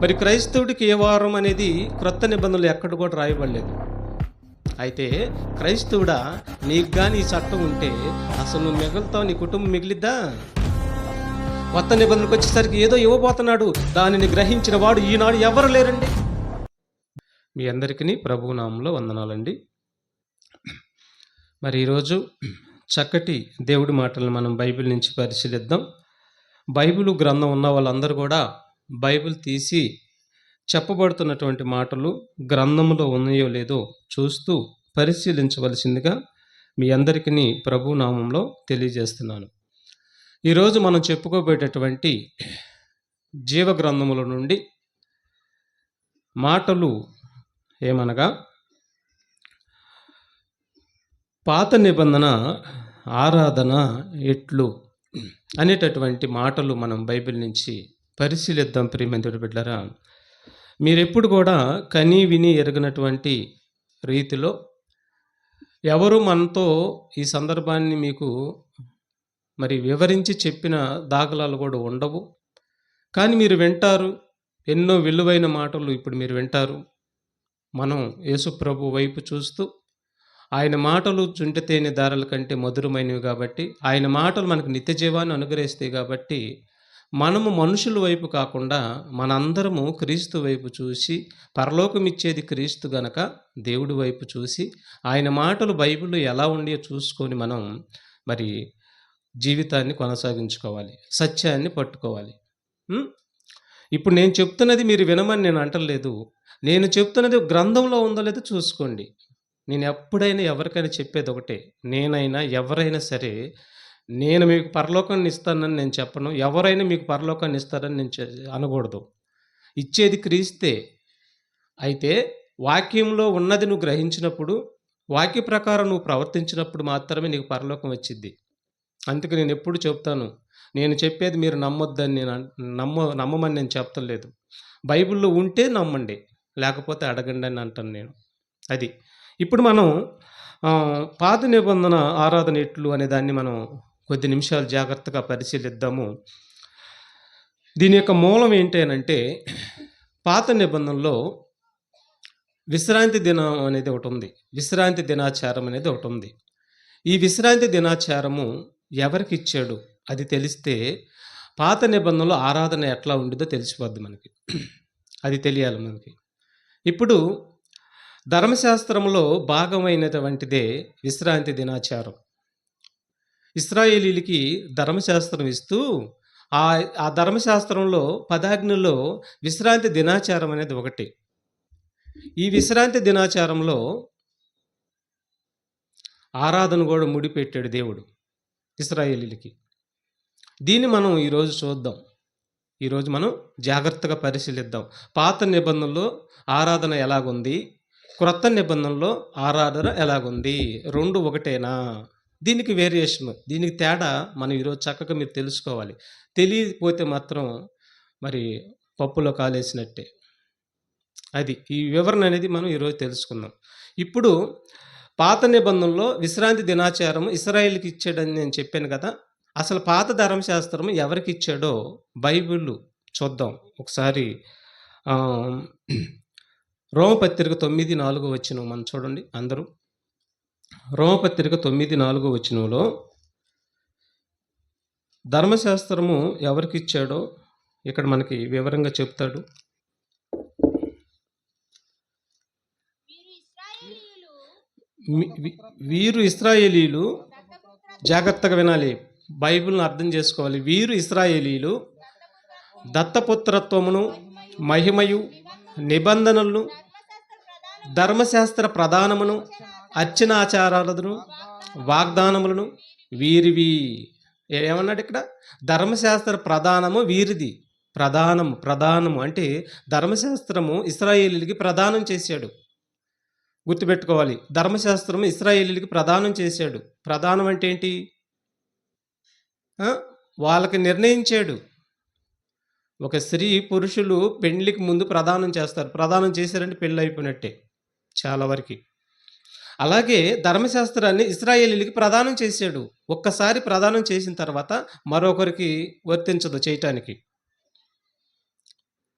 మరి క్రైస్తవుడికి ఏ వారం అనేది క్రొత్త నిబంధనలు ఎక్కడ కూడా రాయబడలేదు. అయితే క్రైస్తవుడా, నీకు కానీ ఈ చట్టం ఉంటే అసలు నువ్వు మిగులుతావు, నీ కుటుంబం మిగిలిద్దా? కొత్త నిబంధనలకు వచ్చేసరికి ఏదో ఇవ్వబోతున్నాడు, దానిని గ్రహించిన వాడు ఈనాడు ఎవరు లేరండి. మీ అందరికీ ప్రభువు నామంలో వందనాలండి. మరి ఈరోజు చక్కటి దేవుడి మాటలను మనం బైబిల్ నుంచి పరిశీలిద్దాం. బైబిల్ గ్రంథం ఉన్న వాళ్ళందరూ కూడా బైబిల్ తీసి చెప్పబడుతున్నటువంటి మాటలు గ్రంథంలో ఉన్నాయో లేదో చూస్తూ పరిశీలించవలసిందిగా మీ అందరికీ ప్రభు నామంలో తెలియజేస్తున్నాను. ఈరోజు మనం చెప్పుకోబోయేటటువంటి జీవ గ్రంథముల నుండి మాటలు ఏమనగా, పాత నిబంధన ఆరాధన ఎట్లు అనేటటువంటి మాటలు మనం బైబిల్ నుంచి పరిశీలిద్దాం. ప్రియమైన బిడ్డలారా, మీరెప్పుడు కూడా కని విని ఎరగనటువంటి రీతిలో ఎవరు మనతో ఈ సందర్భాన్ని మీకు మరి వివరించి చెప్పిన దాఖలాలు కూడా ఉండవు. కానీ మీరు వింటారు, ఎన్నో విలువైన మాటలు ఇప్పుడు మీరు వింటారు. మనం యేసు ప్రభు వైపు చూస్తూ, ఆయన మాటలు చుంటితేనె దారుల కంటే మధురమైనవి కాబట్టి, ఆయన మాటలు మనకు నిత్య జీవాన్ని అనుగ్రహిస్తాయి కాబట్టి, మనము మనుషుల వైపు కాకుండా మనందరము క్రీస్తు వైపు చూసి, పరలోకం ఇచ్చేది క్రీస్తు గనక దేవుడి వైపు చూసి, ఆయన మాటలు బైబిల్లో ఎలా ఉండియో చూసుకొని మనం మరి జీవితాన్ని కొనసాగించుకోవాలి, సత్యాన్ని పట్టుకోవాలి. ఇప్పుడు నేను చెప్తున్నది మీరు వినమని నేను అంటలేదు. నేను చెప్తున్నది గ్రంథంలో ఉందో లేదో చూసుకోండి. నేను ఎప్పుడైనా ఎవరికైనా చెప్పేది ఒకటే, నేనైనా ఎవరైనా సరే, నేను మీకు పరలోకాన్ని ఇస్తానని నేను చెప్పను, ఎవరైనా మీకు పరలోకాన్ని ఇస్తారని నేను అనకూడదు. ఇచ్చేది క్రీస్తే. అయితే వాక్యంలో ఉన్నది నువ్వు గ్రహించినప్పుడు, వాక్య ప్రకారం నువ్వు ప్రవర్తించినప్పుడు మాత్రమే నీకు పరలోకం వచ్చిద్ది. అందుకే నేను ఎప్పుడు చెప్తాను, నేను చెప్పేది మీరు నమ్మొద్దని నేను నమ్మమని నేను చెప్తలేదు. బైబిల్లో ఉంటే నమ్మండి, లేకపోతే అడగండి అని అంటాను నేను. అది ఇప్పుడు మనం పాత నిబంధన ఆరాధన ఎట్లు అనే దాన్ని మనం కొద్ది నిమిషాలు జాగ్రత్తగా పరిశీలిద్దాము. దీని యొక్క మూలం ఏంటి అనంటే, పాత నిబంధనలో విశ్రాంతి దినం అనేది ఒకటి ఉంది, విశ్రాంతి దినాచారం అనేది ఒకటి ఉంది. ఈ విశ్రాంతి దినాచారము ఎవరికి ఇచ్చాడు అది తెలిస్తే పాత నిబంధనలో ఆరాధన ఎట్లా ఉండిదో తెలిసిపోద్ది మనకి. అది తెలియాలి మనకి. ఇప్పుడు ధర్మశాస్త్రంలో భాగమైనటువంటిదే విశ్రాంతి దినాచారం. ఇశ్రాయేలీలకి ధర్మశాస్త్రం ఇస్తూ ఆ ధర్మశాస్త్రంలో 10 ఆజ్ఞల్లో విశ్రాంతి దినాచారం అనేది ఒకటి. ఈ విశ్రాంతి దినాచారంలో ఆరాధన కూడా ముడిపెట్టాడు దేవుడు ఇశ్రాయేలీలకి. దీన్ని మనం ఈరోజు చూద్దాం. ఈరోజు మనం జాగ్రత్తగా పరిశీలిద్దాం. పాత నిబంధనలో ఆరాధన ఎలాగుంది, క్రొత్త నిబంధనలో ఆరాధన ఎలాగుంది, రెండు ఒకటేనా? దీనికి వేరియేషన్, దీనికి తేడా మనం ఈరోజు చక్కగా మీరు తెలుసుకోవాలి. తెలియకపోతే మాత్రం మరి పప్పులో కాలేసినట్టే. అది ఈ వివరణ అనేది మనం ఈరోజు తెలుసుకుందాం. ఇప్పుడు పాత నిబంధనలో విశ్రాంతి దినాచారం ఇశ్రాయేలుకి ఇచ్చాడని నేను చెప్పాను కదా. అసలు పాత ధర్మశాస్త్రం ఎవరికి ఇచ్చాడో బైబిల్ చూద్దాం ఒకసారి. రోమపత్రిక 9:4 వచనం మనం చూడండి అందరూ. రోమపత్రిక 9:4 వచనంలో ధర్మశాస్త్రము ఎవరికి ఇచ్చాడో ఇక్కడ మనకి వివరంగా చెప్తాడు. వీరు ఇశ్రాయేలీలు, జాగ్రత్తగా వినాలి, బైబిల్ను అర్థం చేసుకోవాలి. వీరు ఇశ్రాయేలీలు దత్తపుత్రత్వమును, మహిమయు, నిబంధనలను, ధర్మశాస్త్ర ప్రధానమును, అర్చనాచారాలను, వాగ్దానములను వీరివి. ఏమన్నాడు ఇక్కడ? ధర్మశాస్త్ర ప్రధానము వీరిది. ప్రధానము అంటే ధర్మశాస్త్రము ఇశ్రాయేలీలకి ప్రదానం చేశాడు. గుర్తుపెట్టుకోవాలి, ధర్మశాస్త్రం ఇశ్రాయేలీలకి ప్రదానం చేశాడు. ప్రదానం అంటే ఏంటి? వాళ్ళకి నిర్ణయించాడు. ఒక స్త్రీ పురుషులు పెళ్లికి ముందు ప్రదానం చేస్తారు. ప్రదానం చేశారంటే పెళ్ళి అయిపోయినట్టే చాలా వరకు. అలాగే ధర్మశాస్త్రాన్ని ఇశ్రాయేలీలకి ప్రదానం చేశాడు. ఒక్కసారి ప్రదానం చేసిన తర్వాత మరొకరికి వర్తించదు చేయటానికి.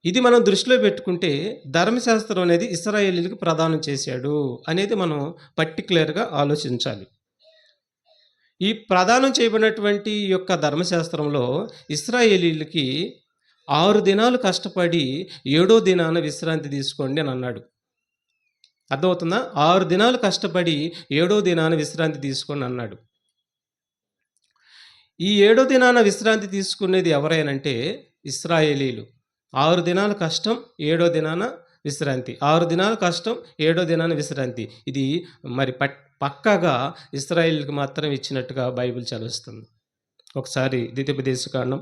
ఇది మనం దృష్టిలో పెట్టుకుంటే ధర్మశాస్త్రం అనేది ఇశ్రాయేలీయులకు ప్రదానం చేశాడు అనేది మనం పర్టిక్యులర్‌గా ఆలోచించాలి. ఈ ప్రదానం చేయబడినటువంటి ఈ యొక్క ధర్మశాస్త్రంలో ఇశ్రాయేలీయులకి 6 దినాలు కష్టపడి ఏడో దినాన విశ్రాంతి తీసుకోండి అని అన్నాడు. అర్థమవుతుందా? 6 దినాలు కష్టపడి ఏడో దినాన విశ్రాంతి తీసుకోండి అన్నాడు. ఈ ఏడో దినాన విశ్రాంతి తీసుకునేది ఎవరైనంటే ఇశ్రాయేలీయులు. 6 దినాల కష్టం, ఏడో దినాన విశ్రాంతి. 6 దినాల కష్టం, ఏడో దినాన విశ్రాంతి. ఇది మరి పక్కాగా ఇశ్రాయేలుకి మాత్రం ఇచ్చినట్టుగా బైబిల్ చదివిస్తుంది. ఒకసారి ద్వితీయోపదేశకాండం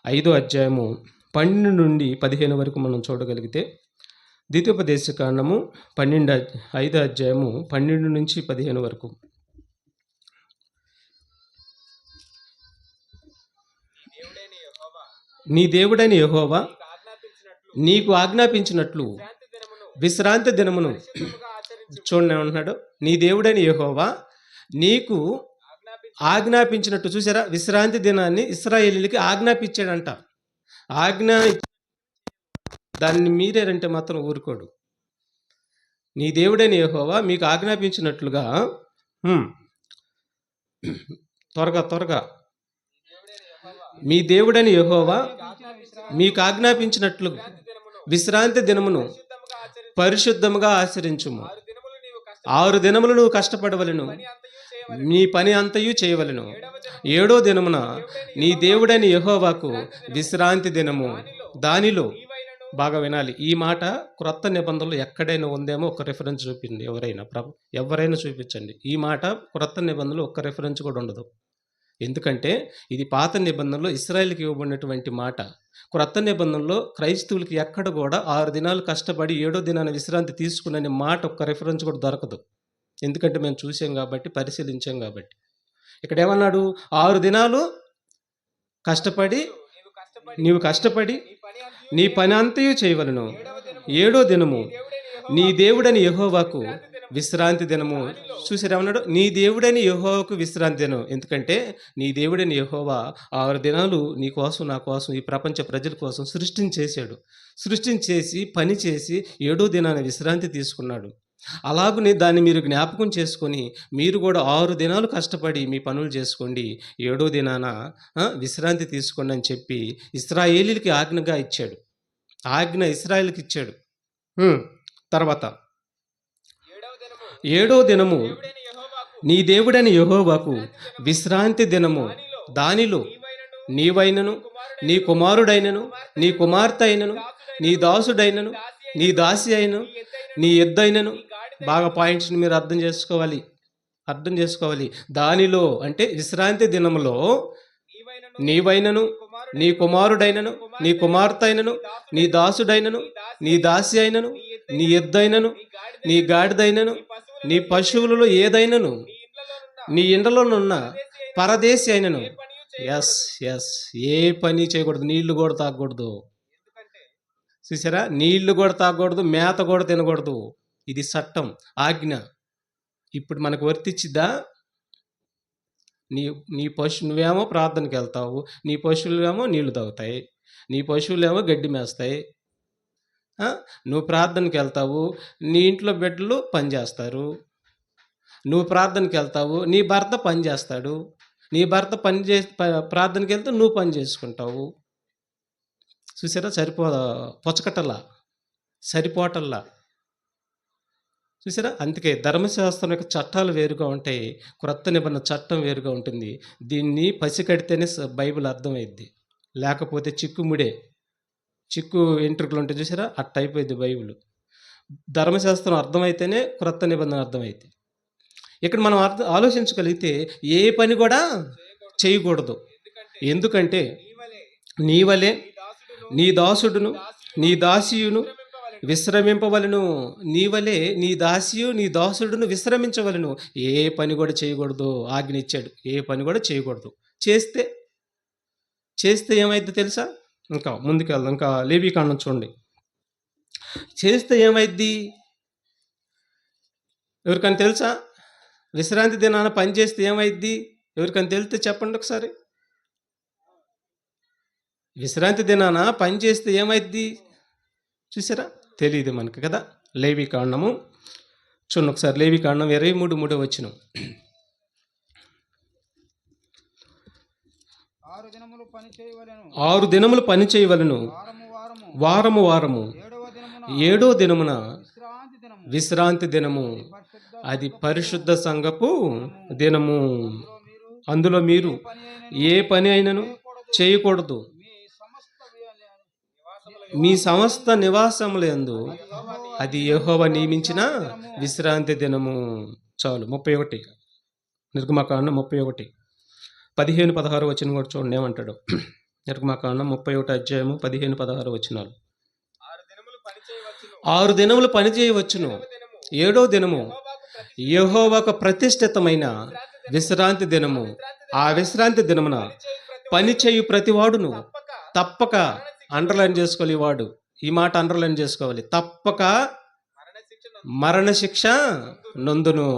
5వ అధ్యాయము 12 నుండి 15 వరకు మనం చూడగలిగితే, ద్వితీయోపదేశకాండము 5వ అధ్యాయము 12 నుంచి 15 వరకు. నీ దేవుడైన యెహోవా నీకు ఆజ్ఞాపించినట్లు విశ్రాంతి దినమును చూడండి ఏమంటున్నాడు. నీ దేవుడైన యెహోవా నీకు ఆజ్ఞాపించినట్టు, చూసారా, విశ్రాంతి దినాన్ని ఇశ్రాయేలీయులకి ఆజ్ఞాపించాడంట. ఆజ్ఞ దాన్ని మీరేరంటే మాత్రం ఊరుకోడు. నీ దేవుడైన యెహోవా మీకు ఆజ్ఞాపించినట్లుగా త్వరగా మీ దేవుడైన యెహోవా మీకు ఆజ్ఞాపించినట్లు విశ్రాంతి దినమును పరిశుద్ధముగా ఆచరించుము. 6 దినములు నువ్వు కష్టపడవలెను, నీ పని అంతయు చేయవలెను. ఏడో దినమున నీ దేవుడైన యెహోవాకు విశ్రాంతి దినము. దానిలో బాగా వినాలి, ఈ మాట క్రొత్త నిబంధనలు ఎక్కడైనా ఉందేమో ఒక రిఫరెన్స్ చూపించండి. ఎవరైనా చూపించండి. ఈ మాట క్రొత్త నిబంధనలు ఒక్క రిఫరెన్స్ కూడా ఉండదు. ఎందుకంటే ఇది పాత నిబంధనలో ఇశ్రాయేలుకి ఇవ్వబడినటువంటి మాట. క్రొత్త నిబంధనలో క్రైస్తవులకి ఎక్కడ కూడా 6 దినాలు కష్టపడి ఏడో దినాన విశ్రాంతి తీసుకునే మాట ఒక్క రిఫరెన్స్ కూడా దొరకదు. ఎందుకంటే మేము చూసాం కాబట్టి, పరిశీలించాం కాబట్టి. ఇక్కడ ఏమన్నాడు? 6 దినాలు కష్టపడి నీవు కష్టపడి నీ పని అంతయు చేయవలెను. ఏడో దినము నీ దేవుడని యెహోవాకు విశ్రాంతి దినము. చూసారేమన్నాడు? నీ దేవుడని యెహోవాకు విశ్రాంతి దినం. ఎందుకంటే నీ దేవుడని యెహోవా 6 దినాలు నీ కోసం, నా కోసం, ఈ ప్రపంచ ప్రజల కోసం సృష్టించేసి పని చేసి ఏడో దినాన విశ్రాంతి తీసుకున్నాడు. అలాగనే దాన్ని మీరు జ్ఞాపకం చేసుకొని మీరు కూడా 6 దినాలు కష్టపడి మీ పనులు చేసుకోండి, ఏడో దినాన విశ్రాంతి తీసుకోండి అని చెప్పి ఇశ్రాయేలీయులకి ఆజ్ఞగా ఇచ్చాడు. ఆజ్ఞ ఇశ్రాయేలుకి ఇచ్చాడు. తర్వాత ఏడో దినము నీ దేవుడైన యెహోవాకు విశ్రాంతి దినము. దానిలో నీవైనను, నీ కుమారుడైనను, నీ కుమార్తె అయినను, నీ దాసుడైనను, నీ దాసి అయినను, నీ ఎద్దైనను. బాగా పాయింట్స్ని మీరు అర్థం చేసుకోవాలి. దానిలో అంటే విశ్రాంతి దినములో నీవైనను, నీ కుమారుడైనను, నీ కుమార్తె అయినను, నీ దాసుడైనను, నీ దాసి అయినను, నీ ఎద్దైనను, నీ గాడిదైనను, నీ పశువులలో ఏదైనను, నీ ఇండ్లలోనున్న పరదేశి అయినను. ఎస్ ఏ పని చేయకూడదు. నీళ్లు కూడా తాగకూడదు. చూసారా? నీళ్లు కూడా తాగకూడదు, మేత కూడా తినకూడదు. ఇది చట్టం, ఆజ్ఞ. ఇప్పుడు మనకు వర్తించిద్దా? నువ్వేమో ప్రార్థనకి వెళ్తావు, నీ పశువులేమో నీళ్లు తాగుతాయి, నీ పశువులేమో గడ్డి మేస్తాయి. నువ్వు ప్రార్థనకి వెళ్తావు, నీ ఇంట్లో బిడ్డలు పనిచేస్తారు. నువ్వు ప్రార్థనకి వెళ్తావు, నీ భర్త పని చేస్తాడు. నీ భర్త ప్రార్థనకి వెళ్తే నువ్వు పని చేసుకుంటావు. చూసారా? సరిపోటల్లా. చూసారా? అందుకే ధర్మశాస్త్రం యొక్క చట్టాలు వేరుగా ఉంటాయి, క్రొత్త నిబంధన చట్టం వేరుగా ఉంటుంది. దీన్ని పసికడితేనే బైబిల్ అర్థమైద్ది, లేకపోతే చిక్కు ఎంట్రుకలు ఉంటాయి. చూసారా? అట్ట అయిపోయింది బైబిల్. ధర్మశాస్త్రం అర్థమైతేనే క్రొత్త నిబంధన అర్థమైంది. ఇక్కడ మనం ఆలోచించగలిగితే ఏ పని కూడా చేయకూడదు. ఎందుకంటే నీ వలె నీ దాసుడును, నీ దాసియును విశ్రమింపవలను. నీ వలె నీ దాసియు, నీ దాసుడును విశ్రమించవలను. ఏ పని కూడా చేయకూడదు. ఆజ్ఞ ఇచ్చాడు, ఏ పని కూడా చేయకూడదు. చేస్తే ఏమైద్ది తెలుసా? ఇంకా ముందుకెళ్దాం. ఇంకా లేవీకాండం చూడండి. చేస్తే ఏమైద్ది ఎవరికైనా తెలుసా? విశ్రాంతి దినాన పని చేస్తే ఏమైద్ది ఎవరికైనా తెలిస్తే చెప్పండి ఒకసారి. విశ్రాంతి దినాన పని చేస్తే ఏమైద్ది? చూసారా? తెలియదు మనకు కదా. లేవి కాండము చూడండి ఒకసారి, లేవి కాండం 23 వచనం. 6 దినములు పని చేయవలెను. 6 దినములు పని చేయవలను, వారము వారము వారము వారము, 7వ దినమున 7వ దినమున విశ్రాంతి దినము. విశ్రాంతి దినము. పరిశుద్ధ అది పరిశుద్ధ సంఘపు దినము. మీరు అందులో మీరు పని అయిన ఏ పని అయినను చేయకూడదు. మీ సమస్త నివాసముల మీ సమస్త నివాసములందు అది యెహోవా నియమించిన విశ్రాంతి దినము. చాలు. 31 నిర్గమకాండం 31 15-16 వచనం కూడా చూడండి ఏమంటాడు. నిర్గమకాండం 31 అధ్యాయము 15-16 వచనాలు. 6 దినములు పని చేయవచ్చును, 7వ దినము యెహోవాకు ప్రతిష్ఠితమైన విశ్రాంతి దినము. ఆ విశ్రాంతి దినమున పని చేయు ప్రతివాడును తప్పక, అండర్లైన్ చేసుకోవాలి ఈ వాడు, ఈ మాట అండర్లైన్ చేసుకోవాలి, తప్పక మరణశిక్ష నొందును.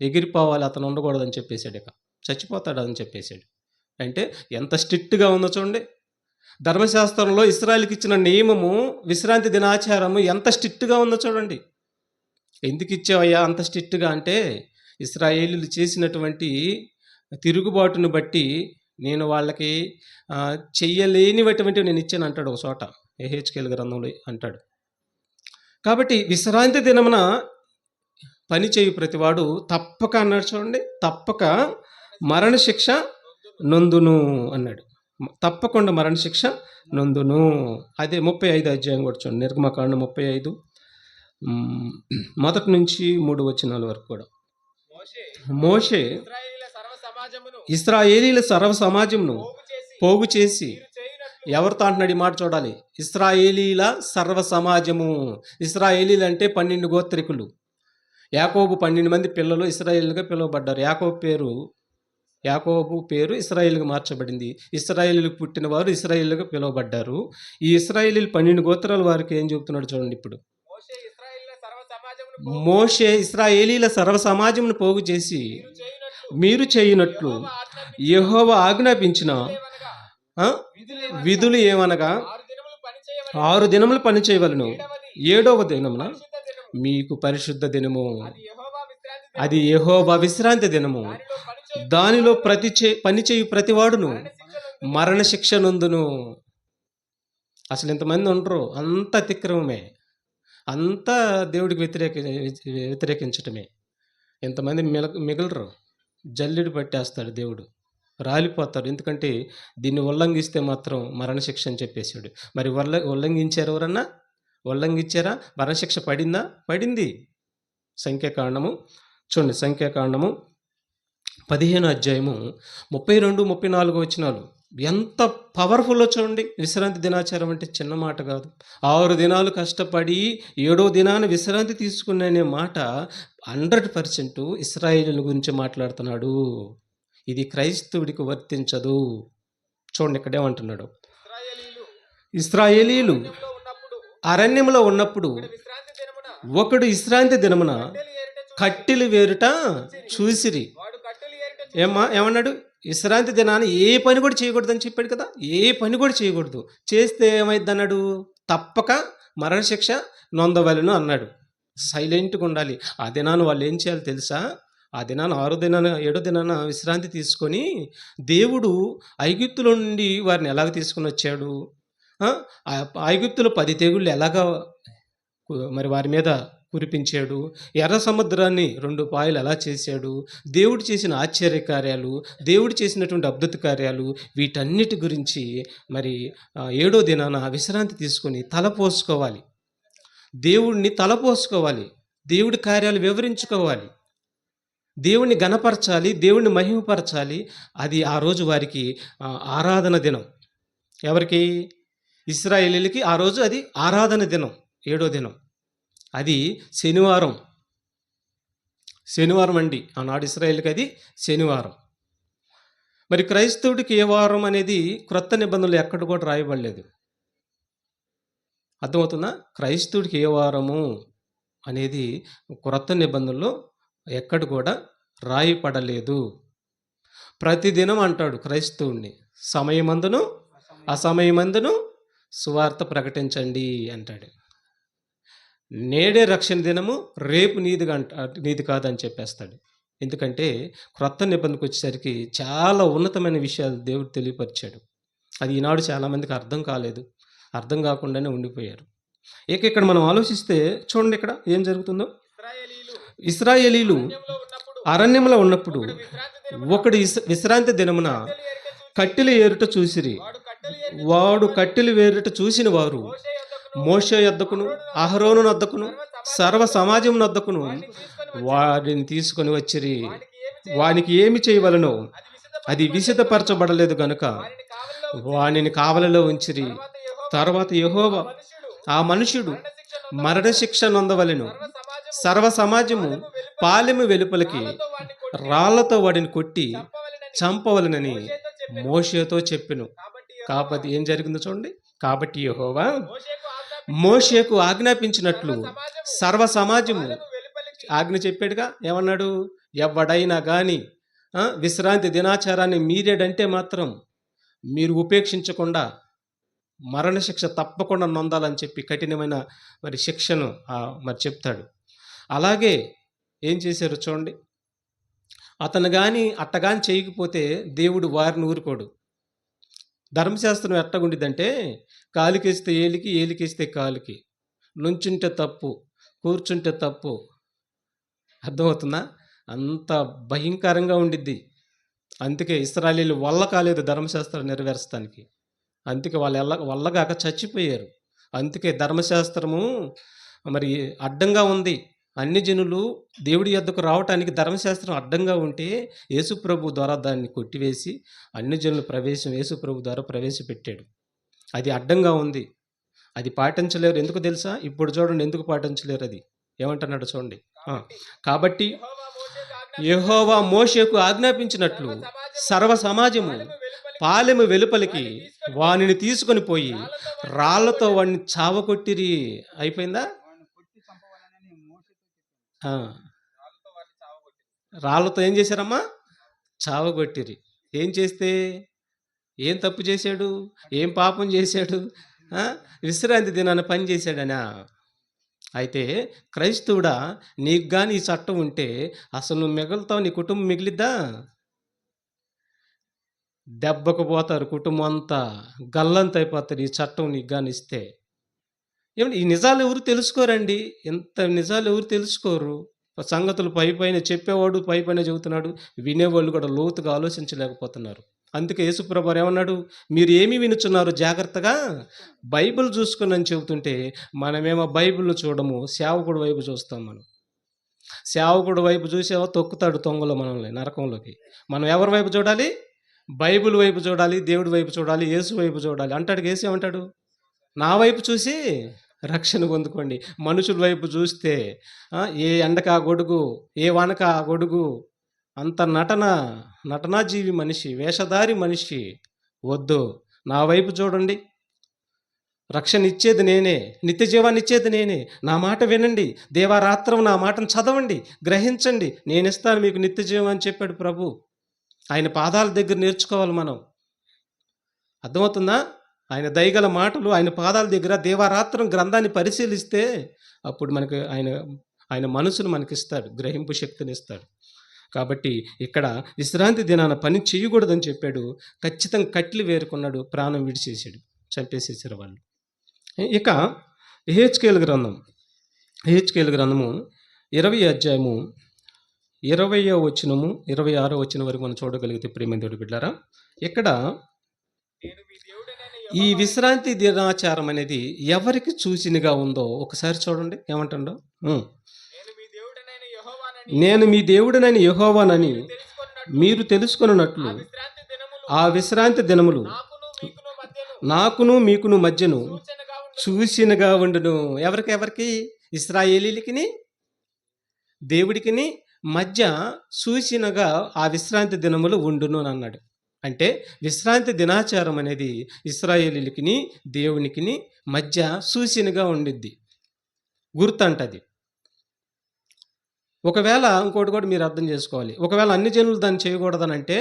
ఎగిరిపోవాలి, అతను ఉండకూడదని చెప్పేశాడు, ఇక చచ్చిపోతాడు అని చెప్పేశాడు. అంటే ఎంత స్ట్రిక్ట్గా ఉందో చూడండి. ధర్మశాస్త్రంలో ఇశ్రాయేలుకి ఇచ్చిన నియమము, విశ్రాంతి దినాచారము ఎంత స్ట్రిక్ట్గా ఉందో చూడండి. ఎందుకు ఇచ్చావయ్యా అంత స్ట్రిక్ట్గా అంటే, ఇశ్రాయేలీలు చేసినటువంటి తిరుగుబాటును బట్టి నేను వాళ్ళకి చెయ్యలేనివటువంటి నేను ఇచ్చాను అంటాడు ఒక చోట, యెహెజ్కేలు గ్రంథంలో అంటాడు. కాబట్టి విశ్రాంతి దినమున పని చేయు ప్రతివాడు తప్పక అన్నాడు చూడండి, తప్పక మరణశిక్ష నొందును అన్నాడు. తప్పకుండా మరణశిక్ష నొందును. అదే 35 అధ్యాయం కూడా చూడండి, నిర్గమకాండం 35 1 నుంచి 3 వచనాల వరకు కూడా. మోషే ఇశ్రాయేలీల సర్వ సమాజమును పోగు చేసి, ఎవరితో అంటున్నాడు ఈ మాట చూడాలి, ఇశ్రాయేలీల సర్వ సమాజము. ఇశ్రాయేలీలు అంటే 12 గోత్రికులు. యాకోబు 12 మంది పిల్లలు ఇశ్రాయేలుగా పిలువబడ్డారు. యాకోబు పేరు ఇశ్రాయేలుగా మార్చబడింది. ఇశ్రాయేలుకు పుట్టిన వారు ఇశ్రాయేలుగా పిలువబడ్డారు. ఈ ఇశ్రాయేలీలు 12 గోత్రాల వారికి ఏం చెబుతున్నాడు చూడండి ఇప్పుడు. మోషే ఇశ్రాయేలీల సర్వ సమాజమును పోగు చేసి, మీరు చేయునట్లు యెహోవా ఆజ్ఞాపించిన విధులు ఏమనగా 6 దినములు పని చేయవలను, 7వ దినమున మీకు పరిశుద్ధ దినము. అది యెహోవా విశ్రాంతి దినము. దానిలో పని చేయు ప్రతివాడును మరణశిక్ష నొందును. అసలు ఇంతమంది ఉండరు, అంత అతిక్రమమే, అంతా దేవుడికి వ్యతిరేకించటమే. ఇంతమంది మిగలరు, జల్లెడు పట్టేస్తాడు దేవుడు, రాలిపోతారు. ఎందుకంటే దీన్ని ఉల్లంఘిస్తే మాత్రం మరణశిక్ష అని చెప్పేశాడు. మరి ఉల్లంఘించారు ఎవరన్నా? ఉల్లంఘించారా? మరణశిక్ష పడిందా? పడింది. సంఖ్యాకాండము చూడండి, సంఖ్యాకాండము 15 అధ్యాయము 32-34 వచనాలు. ఎంత పవర్ఫుల్లో చూడండి. విశ్రాంతి దినాచారం అంటే చిన్న మాట కాదు. 6 దినాలు కష్టపడి 7వ దినాన విశ్రాంతి తీసుకునే మాట 100% ఇశ్రాయేలీల గురించి మాట్లాడుతున్నాడు. ఇది క్రైస్తవుడికి వర్తించదు. చూడండి ఇక్కడేమంటున్నాడు. ఇశ్రాయేలీలు అరణ్యంలో ఉన్నప్పుడు ఒకడు విశ్రాంతి దినమున కట్టెలు వేరుట చూసిరి. ఏమన్నాడు? విశ్రాంతి దినాన్ని ఏ పని కూడా చేయకూడదని చెప్పాడు కదా. ఏ పని కూడా చేయకూడదు. చేస్తే ఏమైంది అన్నాడు? తప్పక మరణశిక్ష నొందవలను అన్నాడు. సైలెంట్గా ఉండాలి. ఆ దినాన్ని వాళ్ళు ఏం చేయాలి తెలుసా? ఆ దినాన్ని 6వ దినాన 7వ దినాన విశ్రాంతి తీసుకొని, దేవుడు ఐగుప్తులో నుండి వారిని ఎలాగ తీసుకుని వచ్చాడు, ఐగుప్తులో 10 తెగుళ్ళు ఎలాగా మరి వారి మీద కురిపించాడు, ఎర్ర సముద్రాన్ని 2 పాయలు ఎలా చేశాడు, దేవుడు చేసిన ఆశ్చర్య కార్యాలు, దేవుడు చేసినటువంటి అద్భుత కార్యాలు, వీటన్నిటి గురించి మరి 7వ దినాన విశ్రాంతి తీసుకొని తలపోసుకోవాలి. దేవుడిని తలపోసుకోవాలి, దేవుడి కార్యాలు వివరించుకోవాలి, దేవుణ్ణి గణపరచాలి, దేవుణ్ణి మహిమపరచాలి. అది ఆ రోజు వారికి ఆరాధన దినం. ఎవరికి? ఇశ్రాయేలీలకి ఆ రోజు అది ఆరాధన దినం, 7వ దినం. అది శనివారం అండి. ఆనాడు ఇశ్రాయేలుకి అది శనివారం. మరి క్రైస్తవుడికి ఏ వారం అనేది క్రొత్త నిబంధనలు ఎక్కడ కూడా రాయబడలేదు. అర్థమవుతుందా? క్రైస్తవుడికి ఏ వారము అనేది క్రొత్త నిబంధనలో ఎక్కడ కూడా రాయపడలేదు. ప్రతిదినం అంటాడు క్రైస్తవుడిని, సమయమందును అసమయమందును సువార్త ప్రకటించండి అంటాడు. నేడే రక్షణ దినము, రేపు నీది కాదని చెప్పేస్తాడు. ఎందుకంటే క్రొత్త నిబంధనకు వచ్చేసరికి చాలా ఉన్నతమైన విషయాలు దేవుడు తెలియపరిచాడు. అది ఈనాడు చాలామందికి అర్థం కాలేదు. అర్థం కాకుండానే ఉండిపోయారు. ఇక ఇక్కడ మనం ఆలోచిస్తే చూడండి ఇక్కడ ఏం జరుగుతుందో. ఇశ్రాయేలీలు ఇశ్రాయేలీలు అరణ్యంలో అరణ్యములో ఉన్నప్పుడు ఉన్నప్పుడు ఒకడు విశ్రాంతి దినమున విశ్రాంతి దినమున కట్టెలు ఏరుట చూసిరి. వాడు కట్టెలు వేరుట చూసిన వారు మోషే యొద్దకును అహరోను వద్దకును సర్వ సమాజం వద్దకును వారిని తీసుకొని వచ్చిరి. వానికి ఏమి చేయవలనో అది విసిదపరచబడలేదు గనుక వానిని కావలిలో ఉంచిరి. తర్వాత యెహోవా ఆ మనుష్యుడు మరణశిక్ష నొందవలెను. సర్వ సమాజము పాలెము వెలుపలికి రాళ్లతో వాడిని కొట్టి చంపవలెనని మోషేతో చెప్పెను. కాబట్టి ఏం జరిగిందో చూడండి. కాబట్టి యెహోవా మోషేకు ఆజ్ఞాపించినట్లు సర్వ సమాజము ఆజ్ఞ చెప్పాడుగా. ఏమన్నాడు? ఎవడైనా కానీ విశ్రాంతి దినాచారాన్ని మీరేడంటే మాత్రం మీరు ఉపేక్షించకుండా మరణశిక్ష తప్పకుండా నొందాలని చెప్పి కఠినమైన మరి శిక్షను మరి చెప్తాడు. అలాగే ఏం చేశారు చూడండి. అతను కానీ అట్టగాని చేయకపోతే దేవుడు వారిని ఊరుకోడు. ధర్మశాస్త్రం ఎట్టగుండిద్దంటే కాలికేస్తే ఏలికి, ఏలికేస్తే కాలికి, నుంచుంటే తప్పు, కూర్చుంటే తప్పు. అర్థమవుతుందా? అంత భయంకరంగా ఉండిద్ది. అందుకే ఇశ్రాయేలీయులు వల్ల కాలేదు ధర్మశాస్త్రం నెరవేర్చడానికి. అందుకే వాళ్ళు వల్లగాక చచ్చిపోయారు. అందుకే ధర్మశాస్త్రము మరి అడ్డంగా ఉంది. అన్ని జనులు దేవుడి యొద్దకు రావటానికి ధర్మశాస్త్రం అడ్డంగా ఉంటే యేసుప్రభు ద్వారా దాన్ని కొట్టివేసి అన్ని జనుల యేసుప్రభు ద్వారా ప్రవేశపెట్టాడు. అది అడ్డంగా ఉంది. అది పాటించలేరు. ఎందుకు తెలుసా? ఇప్పుడు చూడండి ఎందుకు పాటించలేరు. అది ఏమంటున్నాడు చూడండి. కాబట్టి యెహోవా మోషేకు ఆజ్ఞాపించినట్లు సర్వ సమాజము పాలెము వెలుపలికి వానిని తీసుకొని పోయి రాళ్లతో వాడిని చావకొట్టిరి. అయిపోయిందా? వాడిని కొట్టి చంపవాలని మోషేతో చెప్పాను. ఆ, రాళ్ళతో వాడిని చావగొట్టారు. రాళ్లతో ఏం చేశారమ్మా? చావగొట్టిరి. ఏం చేస్తే? ఏం తప్పు చేశాడు? ఏం పాపం చేశాడు? విశ్రాంతి దినాన పని చేశాడనా? అయితే క్రైస్తవుడా, నీకు కానీ ఈ చట్టం ఉంటే అసలు నువ్వు మిగులుతావు? నీ కుటుంబం మిగిలిద్దా? దెబ్బకు పోతారు కుటుంబం అంతా, గల్లంత అయిపోతారు ఈ చట్టం నీకు కానీ ఇస్తే. ఏమంటే ఈ నిజాలు ఎవరు తెలుసుకోరండి. ఇంత నిజాలు ఎవరు తెలుసుకోరు. సంగతులు పైపైన చెప్పేవాడు పైపైన చెబుతున్నాడు, వినేవాళ్ళు కూడా లోతుగా ఆలోచించలేకపోతున్నారు. అందుకే యేసుప్రభు ఏమన్నాడు? మీరు ఏమి వినుచున్నారు జాగ్రత్తగా బైబిల్ చూసుకుని అని చెబుతుంటే మనమేమో బైబిల్ చూడము, సేవకుడు వైపు చూస్తాం. సేవకుడు వైపు చూసేవో తొక్కుతాడు తొంగలో మనల్ని నరకంలోకి. మనం ఎవరి వైపు చూడాలి? బైబిల్ వైపు చూడాలి, దేవుడి వైపు చూడాలి, యేసు వైపు చూడాలి. అంటాడు యేసు ఏమంటాడు? నా వైపు చూసి రక్షణ పొందుకోండి. మనుషుల వైపు చూస్తే ఏ ఎండకా గొడుగు, ఏ వానకా గొడుగు, అంత నటనాజీవి మనిషి, వేషధారి మనిషి వద్దు. నా వైపు చూడండి. రక్షణ ఇచ్చేది నేనే, నిత్య జీవాన్ని ఇచ్చేది నేనే. నా మాట వినండి, దేవారాత్రం నా మాటను చదవండి, గ్రహించండి, నేను ఇస్తాను మీకు నిత్య జీవం అని చెప్పాడు ప్రభు. ఆయన పాదాల దగ్గర నేర్చుకోవాలి మనం. అర్థమవుతుందా? ఆయన దయగల మాటలు ఆయన పాదాల దగ్గర దేవారాత్రం గ్రంథాన్ని పరిశీలిస్తే అప్పుడు మనకు ఆయన మనసును మనకిస్తాడు, గ్రహింపు శక్తిని ఇస్తాడు. కాబట్టి ఇక్కడ విశ్రాంతి దినాన పని చేయకూడదని చెప్పాడు. ఖచ్చితంగా కట్లు వేరుకున్నాడు, ప్రాణం విడిచేసాడు, చంపేసేసారు వాళ్ళు. ఇక యెహెజ్కేలు గ్రంథము 20 అధ్యాయము 20వ వచనము 26వ వచనం వరకు మనం చూడగలిగితే ప్రియమైన దేవుని బిడ్డలారా, ఇక్కడ ఈ విశ్రాంతి దినాచారం అనేది ఎవరికి సూచనగా ఉందో ఒకసారి చూడండి. ఏమంటుండో? నేను మీ దేవుడనైన యెహోవానని మీరు తెలుసుకొనున్నట్లు ఆ విశ్రాంతి దినములు నాకును మీకును మధ్యను సూచనగా ఉండును. ఎవరికి? ఇశ్రాయేలీలకిని దేవుడికిని మధ్య సూచనగా ఆ విశ్రాంతి దినములు ఉండును అని అన్నాడు. అంటే విశ్రాంతి దినాచారం అనేది ఇశ్రాయేలీలకిని దేవునికిని మధ్య సూచనగా ఉండిద్ది, గుర్తంటది. ఒకవేళ ఇంకోటి కూడా మీరు అర్థం చేసుకోవాలి. ఒకవేళ అన్ని జనులు దాన్ని చేయకూడదని అంటే,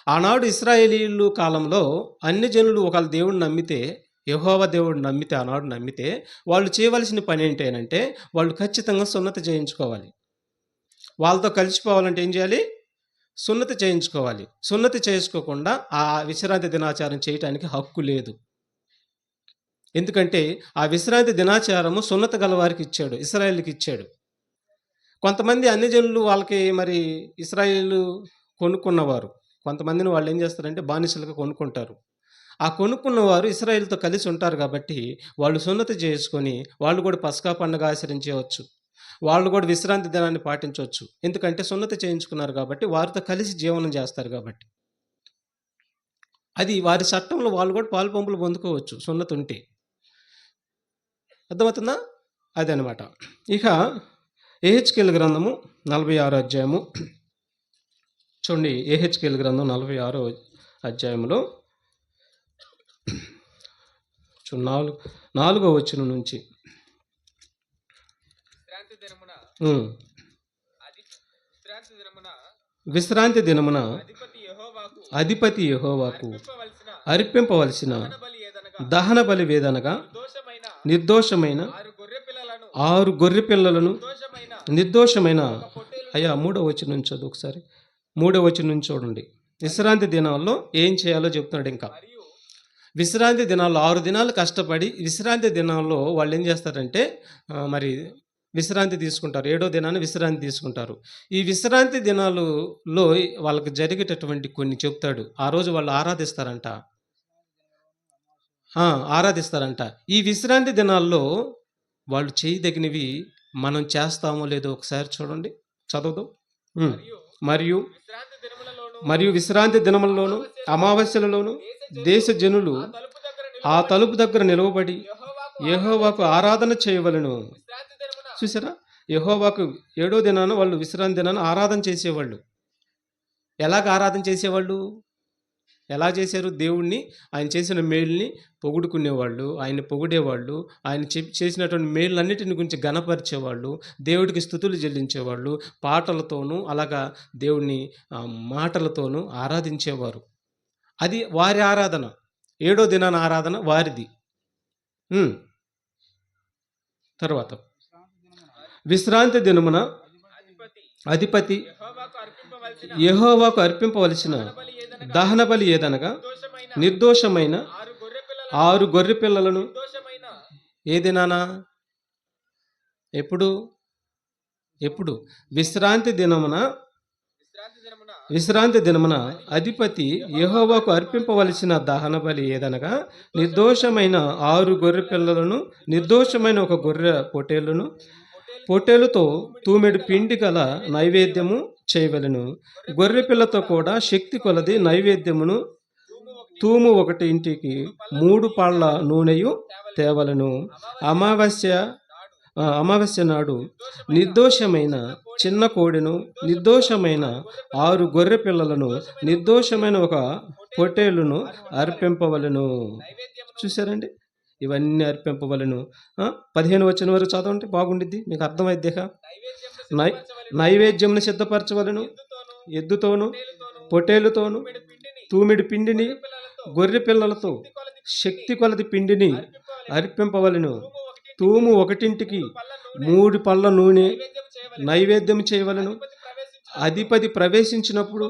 ఆనాడు ఇశ్రాయేలీయులు కాలంలో అన్ని జనులు ఒకవేళ దేవుడిని నమ్మితే యెహోవా దేవుడు నమ్మితే ఆనాడు నమ్మితే వాళ్ళు చేయవలసిన పని ఏంటంటే వాళ్ళు ఖచ్చితంగా సున్నతి చేయించుకోవాలి. వాళ్ళతో కలిసిపోవాలంటే ఏం చేయాలి? సున్నతి చేయించుకోవాలి. సున్నతి చేసుకోకుండా ఆ విశ్రాంతి దినాచారం చేయటానికి హక్కు లేదు. ఎందుకంటే ఆ విశ్రాంతి దినాచారము సున్నతి గల వారికి ఇచ్చాడు. ఇశ్రాయేలుకి ఇచ్చాడు. కొంతమంది అన్ని జనులు వాళ్ళకి మరి ఇశ్రాయేలు కొనుక్కున్నవారు. కొంతమందిని వాళ్ళు ఏం చేస్తారంటే బానిసలుగా కొనుక్కుంటారు. ఆ కొనుక్కున్నవారు ఇశ్రాయేలుతో కలిసి ఉంటారు కాబట్టి వాళ్ళు సున్నతి చేసుకొని వాళ్ళు కూడా పస్కా పండుగ ఆచరించవచ్చు. వాళ్ళు కూడా విశ్రాంతి దినాన్ని పాటించవచ్చు. ఎందుకంటే సున్నతి చేయించుకున్నారు కాబట్టి వారితో కలిసి జీవనం చేస్తారు కాబట్టి. అది వారి చట్టంలో వాళ్ళు కూడా పాలు పంపులు పొందుకోవచ్చు సున్నతి ఉంటే. అర్థమవుతుందా? అదనమాట. ఇక యెహెజ్కేలు గ్రంథము 46 అధ్యాయము చూడండి. యెహెజ్కేలు గ్రంథం 46 అధ్యాయంలో 4వ వచనం నుంచి విశ్రాంతి దినమున ఉమ్, విశ్రాంతి దినమున విశ్రాంతి దినమున అధిపతి యెహోవాకు అధిపతి యెహోవాకు అర్పింపవలసిన అర్పింపవలసిన బలి ఏదనగా దహన బలి వేదనగా నిర్దోషమైన నిర్దోషమైన 6 గొర్రె 6 గొర్రె పిల్లలను పిల్లలను నిర్దోషమైన నిర్దోషమైన ఒక పొట్టేలు అయ్యా 3వ వచనం నుంచి చదువు ఒకసారి. 3వ వచనం నుంచి చూడండి. విశ్రాంతి దినాల్లో ఏం చేయాలో చెప్తున్నాడు. ఇంకా మరియు విశ్రాంతి దినాల్లో 6 దినాలు కష్టపడి విశ్రాంతి దినాల్లో వాళ్ళు ఏం చేస్తారంటే మరి విశ్రాంతి తీసుకుంటారు. 7వ దినాన్ని విశ్రాంతి తీసుకుంటారు. ఈ విశ్రాంతి దినాలలో వాళ్ళకి జరిగేటటువంటి కొన్ని చెప్తాడు. ఆ రోజు వాళ్ళు ఆరాధిస్తారంట. ఆరాధిస్తారంట. ఈ విశ్రాంతి దినాల్లో వాళ్ళు చేయదగినవి మనం చేస్తామో లేదో ఒకసారి చూడండి, చదువుదాం. ఉమ్. మరియు విశ్రాంతి దినములలోను మరియు విశ్రాంతి దినములలోను అమావాస్యలలోను దేశ జనులు తలుపు దగ్గర ఆ తలుపు దగ్గర నిలవబడి యెహోవాకు యెహోవాకు ఆరాధన చేయవలెను. విశ్రాంతి దినమున చూసారా? యెహోవాకు 7వ దినాన వాళ్ళు విశ్రాంతి దినాన ఆరాధన చేసేవాళ్ళు. ఎలాగ ఆరాధన చేసేవాళ్ళు? ఎలా చేశారు? దేవుణ్ణి, ఆయన చేసిన మేలుని పొగుడుకునేవాళ్ళు, ఆయన్ని పొగిడేవాళ్ళు, ఆయన చేసినటువంటి మేలులన్నిటిని గురించి ఘనపరిచేవాళ్ళు, దేవుడికి స్తుతులు చెల్లించేవాళ్ళు, పాటలతోనూ అలాగా దేవుణ్ణి మాటలతోనూ ఆరాధించేవారు. అది వారి ఆరాధన. 7వ దినాన ఆరాధన వారిది. తర్వాత విశ్రాంతి దినమున అధిపతి అధిపతి యెహోవాకు అర్పింపవలసిన యెహోవాకు అర్పింపవలసిన బలి ఏదనగా దహన బలి ఏదనగా నిర్దోషమైన నిర్దోషమైన 6 6 గొర్రె పిల్లలను గొర్రె పిల్లలను నిర్దోషమైన ఏ దినానా? ఎప్పుడు? ఎప్పుడు? విశ్రాంతి దినమున. విశ్రాంతి దినమున విశ్రాంతి దినమున అధిపతి యెహోవాకు అర్పింపవలసిన దహన బలి ఏదనగా నిర్దోషమైన 6 గొర్రె పిల్లలను నిర్దోషమైన ఒక గొర్రె పొట్టేలును పొట్టేలుతో తూమెడు పిండి గల నైవేద్యము చేయవలెను. గొర్రె పిల్లతో కూడా శక్తి కొలది నైవేద్యమును తూము 1 ఇంటికి 3 పళ్ళ నూనెయు తేవలను. అమావాస్య నాడు నిర్దోషమైన చిన్న కోడెను నిర్దోషమైన 6 గొర్రె పిల్లలను నిర్దోషమైన ఒక పొట్టేలును అర్పింపవలను. చూసారండి? ఇవన్నీ అర్పింపవలను. 15 వచనం వరకు చదవండి, బాగుండిద్ది, మీకు అర్థమైద్దిగా. నైవేద్యమును సిద్ధపరచవలను. ఎద్దుతోను పొట్టేలుతోను తూమిడి పిండిని గొర్రె పిల్లలతో శక్తి కొలది పిండిని అర్పింపవలను. తూము 1 ఇంటికి 3 పళ్ళ నూనె నైవేద్యం చేయవలను. అధిపతి ప్రవేశించినప్పుడు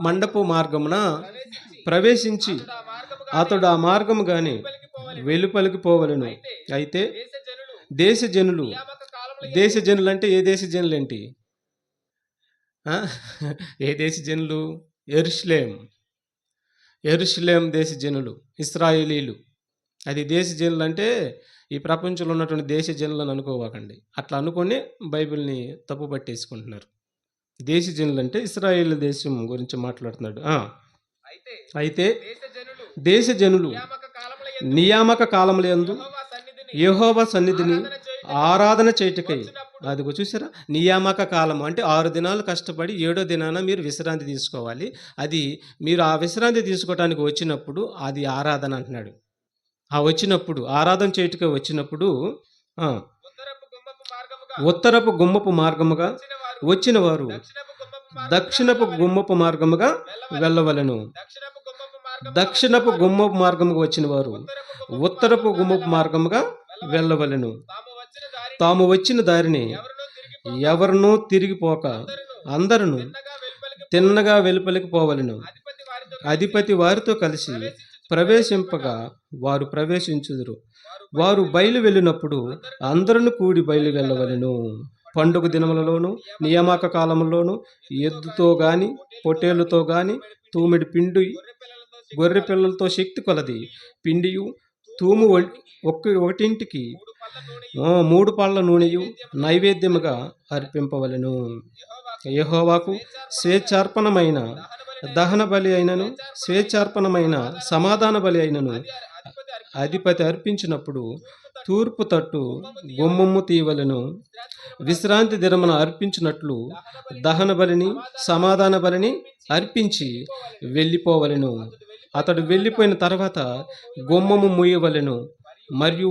మండపు మార్గమున ప్రవేశించి అతడు ఆ మార్గము గాని వెలుపలికి పోవలను. అయితే దేశ జనులు అంటే ఏ దేశ జనులు ఏంటి? ఏ దేశ జనులు? యెరూషలేం దేశ జనులు, ఇశ్రాయేలీలు. అది దేశ జనులు అంటే ఈ ప్రపంచంలో ఉన్నటువంటి దేశ జనులను అనుకోవాకండి. అట్లా అనుకొని బైబిల్ని తప్పు పట్టేసుకుంటున్నారు. దేశ జనులు అంటే ఇశ్రాయేల్ దేశం గురించి మాట్లాడుతున్నాడు. అయితే దేశ జనులు నియామక కాలములందు యెహోవా సన్నిధిని ఆరాధన చేయుటకై. అదిగో చూసారా? నియామక కాలం అంటే 6 దినాలు కష్టపడి 7వ దినాన మీరు విశ్రాంతి తీసుకోవాలి. అది మీరు ఆ విశ్రాంతి తీసుకోవటానికి వచ్చినప్పుడు అది ఆరాధన అంటున్నాడు. వచ్చినప్పుడు ఆరాధన చేయుటకై వచ్చినప్పుడు ఉత్తరపు గుమ్మపు మార్గముగా వచ్చిన వారు దక్షిణపు గుమ్మపు మార్గముగా వెళ్ళవలెను. మార్గం దక్షిణపు గుమ్మపు మార్గముగా వచ్చిన వారు ఉత్తరపు ఉత్తరపు గుమ్మపు మార్గముగా వెళ్ళవలెను. తాము వచ్చిన దారి తాము వచ్చిన దారిని ఎవరినూ తిరిగిపోక అందరూ తిన్నగా వెలుపలికి పోవలెను. అధిపతి వారితో కలిసి ప్రవేశింపగా వారు ప్రవేశించుదురు. వారు బయలు వెళ్ళినప్పుడు అందరూ కూడి బయలు వెళ్ళవలెను. పండుగ దినములలోను నియామక కాలంలోను ఎద్దుతో గాని పొట్టేళ్లతో గాని తూమిడి పిండి గొర్రె పిల్లలతో శక్తి కొలది పిండియు తూము ఒకటింటికి 3 పళ్ళ నూనెయు నైవేద్యముగా అర్పింపవలెను. యెహోవాకు స్వేచ్ఛార్పణమైన దహన బలి అయినను స్వేచ్ఛార్పణమైన సమాధాన బలి అయినను అధిపతి అర్పించినప్పుడు తూర్పు తట్టు గుమ్మము తీయవలెను. విశ్రాంతి దినమున అర్పించినట్లు దహన బలిని సమాధాన బలిని అర్పించి వెళ్ళిపోవలెను. అతడు వెళ్ళిపోయిన తర్వాత గుమ్మము మూయవలెను. మరియు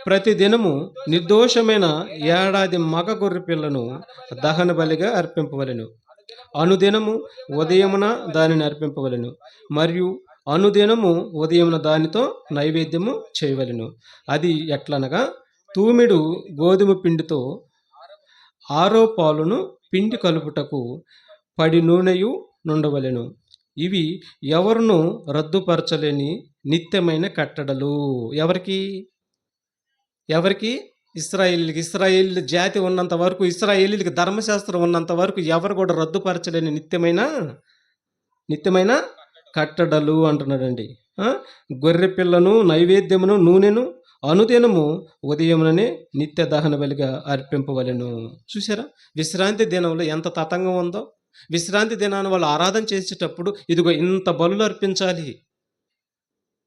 ప్రతి దినము నిర్దోషమైన ఏడాది మగ గొర్రె పిల్లను దహన బలిగా అర్పింపవలెను. అనుదినము ఉదయమున దానిని అర్పింపవలెను. మరియు అనుదినము ఉదయమున దానితో నైవేద్యము చేయవలెను. అది ఎట్లనగా తూమిడు గోధుమ పిండితో 6 పాలును పిండి కలుపుటకు పడి నూనెయు నుండవలెను. ఇవి ఎవరును రద్దుపరచలేని నిత్యమైన కట్టడలు. ఎవరికి ఇశ్రాయేల్ జాతి ఉన్నంత వరకు, ఇశ్రాయేలీలకు ధర్మశాస్త్రం ఉన్నంత వరకు ఎవరు కూడా రద్దుపరచలేని నిత్యమైన కట్టడలు అంటున్నాడండి. గొర్రె పిల్లను నైవేద్యమును నూనెను అనుదినము ఉదయముననే నిత్య దహన బలిగా అర్పింపవలెను. చూసారా, విశ్రాంతి దినంలో ఎంత తతంగం ఉందో. విశ్రాంతి దినాన్ని వాళ్ళు ఆరాధన చేసేటప్పుడు ఇదిగో ఇంత బలులు అర్పించాలి.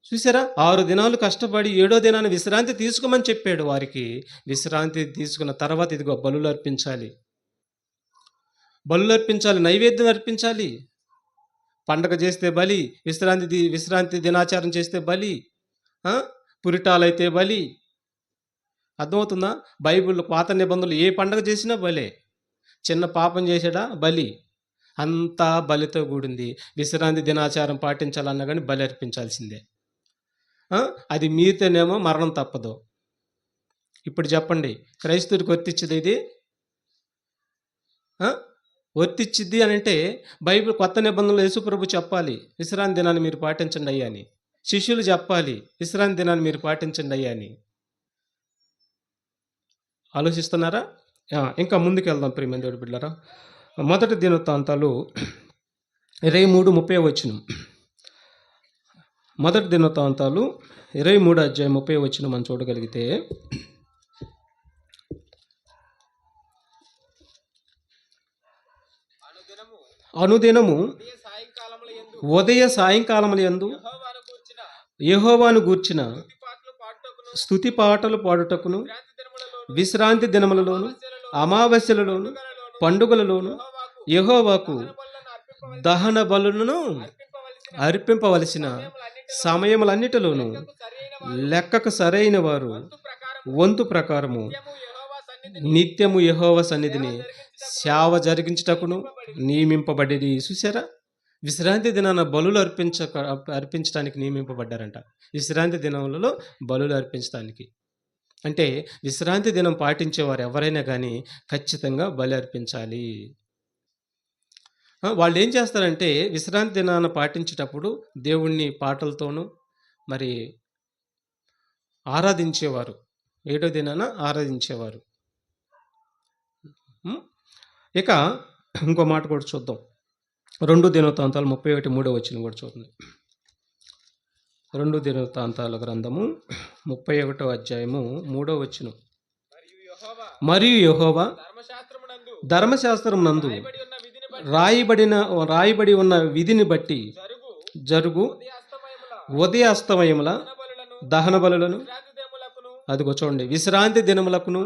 చూసారా, 6 దినాలు కష్టపడి 7వ దినాన్ని విశ్రాంతి తీసుకోమని చెప్పాడు వారికి. విశ్రాంతి తీసుకున్న తర్వాత ఇదిగో బలులు అర్పించాలి, నైవేద్యం అర్పించాలి. పండగ చేస్తే బలి, విశ్రాంతి దినాచారం చేస్తే బలి, పురిటాలైతే బలి. అర్థమవుతుందా? బైబిల్ పాత నిబంధనలు ఏ పండగ చేసినా బలే. చిన్న పాపం చేసాడా బలి. అంతా బలితో కూడింది. విశ్రాంతి దినాచారం పాటించాలన్నా కానీ బలి అర్పించాల్సిందే. అది మీరితేనేమో మరణం తప్పదు. ఇప్పుడు చెప్పండి, క్రైస్తవుడికి వర్తించింది ఇది? వర్తించిద్ది అని అంటే బైబిల్ కొత్త నిబంధనలు యేసుప్రభు చెప్పాలి, విశ్రాంతి దినాన్ని మీరు పాటించండి అయ్యా అని. శిష్యులు చెప్పాలి, విశ్రాంతి దినాన్ని మీరు పాటించండి అయ్యా అని. ఆలోచిస్తున్నారా? ఇంకా ముందుకు వెళ్దాం ప్రియమైన దేవుడి బిడ్డలారా. మొదటి దినవృత్తాంతాలు 23:30 వచనం. మొదటి దినవృత్తాంతాలు 23:30 మనం చూడగలిగితే, అనుదినము ఉదయ సాయంకాలముల యందు యెహోవాను గూర్చిన స్తుతి పాటలు పాడుటకును విశ్రాంతి దినములలోను అమావాస్యలలోను పండుగలలోను యెహోవాకు దహన బలులను అర్పింపవలసిన సమయములన్నిటిలోను లెక్కకు సరైన వారు వంతు ప్రకారము నిత్యము యెహోవా సన్నిధిని సేవ జరిగించుటకును నియమింపబడేది. చూసారా, విశ్రాంతి దినాన బలులు అర్పించడానికి నియమింపబడ్డారంట. విశ్రాంతి దినములలో బలులు అర్పించడానికి అంటే విశ్రాంతి దినం పాటించేవారు ఎవరైనా కానీ ఖచ్చితంగా బలి అర్పించాలి. వాళ్ళు ఏం చేస్తారంటే విశ్రాంతి దినాన పాటించేటప్పుడు దేవుణ్ణి పాటలతోనూ మరి ఆరాధించేవారు. 7వ దినాన ఆరాధించేవారు. ఇక ఇంకో మాట కూడా చూద్దాం. 2 దినవృత్తాంతాలు 31:3 వచనం కూడా చూడండి. 2 దినవృత్తాంతాల గ్రంథము 31వ అధ్యాయము 3వ వచనం. మరియు యెహోవా ధర్మశాస్త్రమునందు రాయబడి ఉన్న విధిని బట్టి జరుగు ఉదయ అస్తమయముల దహన బలులను, అదిగో చూడండి, విశ్రాంతి దినములకును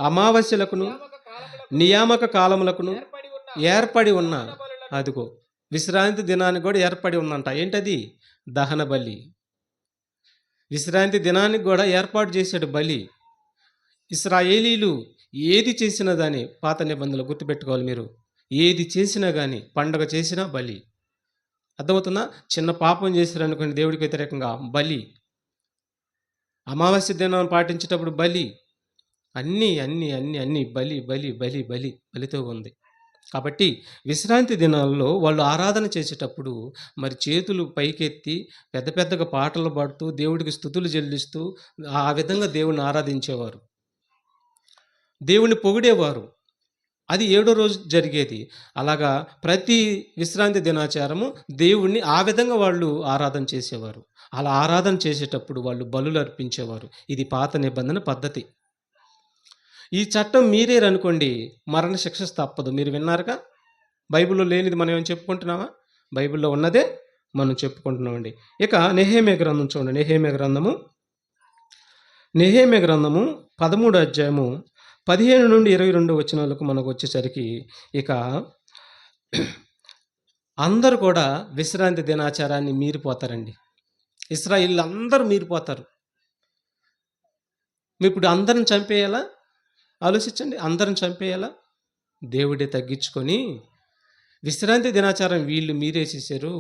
అమావాస్యలకును నియామక కాలములకును ఏర్పడి ఉన్న, అదిగో విశ్రాంతి దినానికి కూడా ఏర్పడి ఉందంట. ఏంటది? దహన బలి. విశ్రాంతి దినానికి కూడా ఏర్పాటు చేశాడు బలి. ఇశ్రాయేలీలు ఏది చేసినా దాని పాత నిబంధనలు గుర్తుపెట్టుకోవాలి మీరు. ఏది చేసినా కానీ, పండగ చేసినా బలి. అర్థమవుతుందా? చిన్న పాపం చేశారనుకోండి దేవుడికి వ్యతిరేకంగా బలి, అమావాస్య దినం పాటించేటప్పుడు బలి, అన్నీ బలి, బలి, బలి, బలి, బలితో ఉంది. కాబట్టి విశ్రాంతి దినాల్లో వాళ్ళు ఆరాధన చేసేటప్పుడు మరి చేతులు పైకెత్తి పెద్ద పెద్దగా పాటలు పాడుతూ దేవుడికి స్తుతులు చెల్లిస్తూ ఆ విధంగా దేవుణ్ణి ఆరాధించేవారు. దేవుణ్ణి పొగిడేవారు. అది ఏడో రోజు జరిగేది. అలాగా ప్రతి విశ్రాంతి దినాచారము దేవుణ్ణి ఆ విధంగా వాళ్ళు ఆరాధన చేసేవారు. అలా ఆరాధన చేసేటప్పుడు వాళ్ళు బలులు అర్పించేవారు. ఇది పాత నిబంధన పద్ధతి. ఈ చట్టం మీరేరనుకోండి మరణశిక్ష తప్పదు. మీరు విన్నారుగా? బైబిల్‌లో లేనిది మనం ఏమైనా చెప్పుకుంటున్నామా? బైబిల్‌లో ఉన్నదే మనం చెప్పుకుంటున్నామండి. ఇక నెహెమ్యా గ్రంథం చూడండి. నెహెమ్యా గ్రంథము 13 అధ్యాయము 15 నుండి 22 వచనాలకు మనకు వచ్చేసరికి ఇక అందరూ కూడా విశ్రాంతి దినాచారాన్ని మీరిపోతారండి. ఇశ్రాయేలీయులు అందరూ మీరిపోతారు. ఇప్పుడు అందరిని చంపేయాలా? ఆలోచించండి. అందరిని చంపేయాలా? దేవుడే తగ్గించుకొని విశ్రాంతి దినాచారం వీళ్ళు మీరేసేసారు.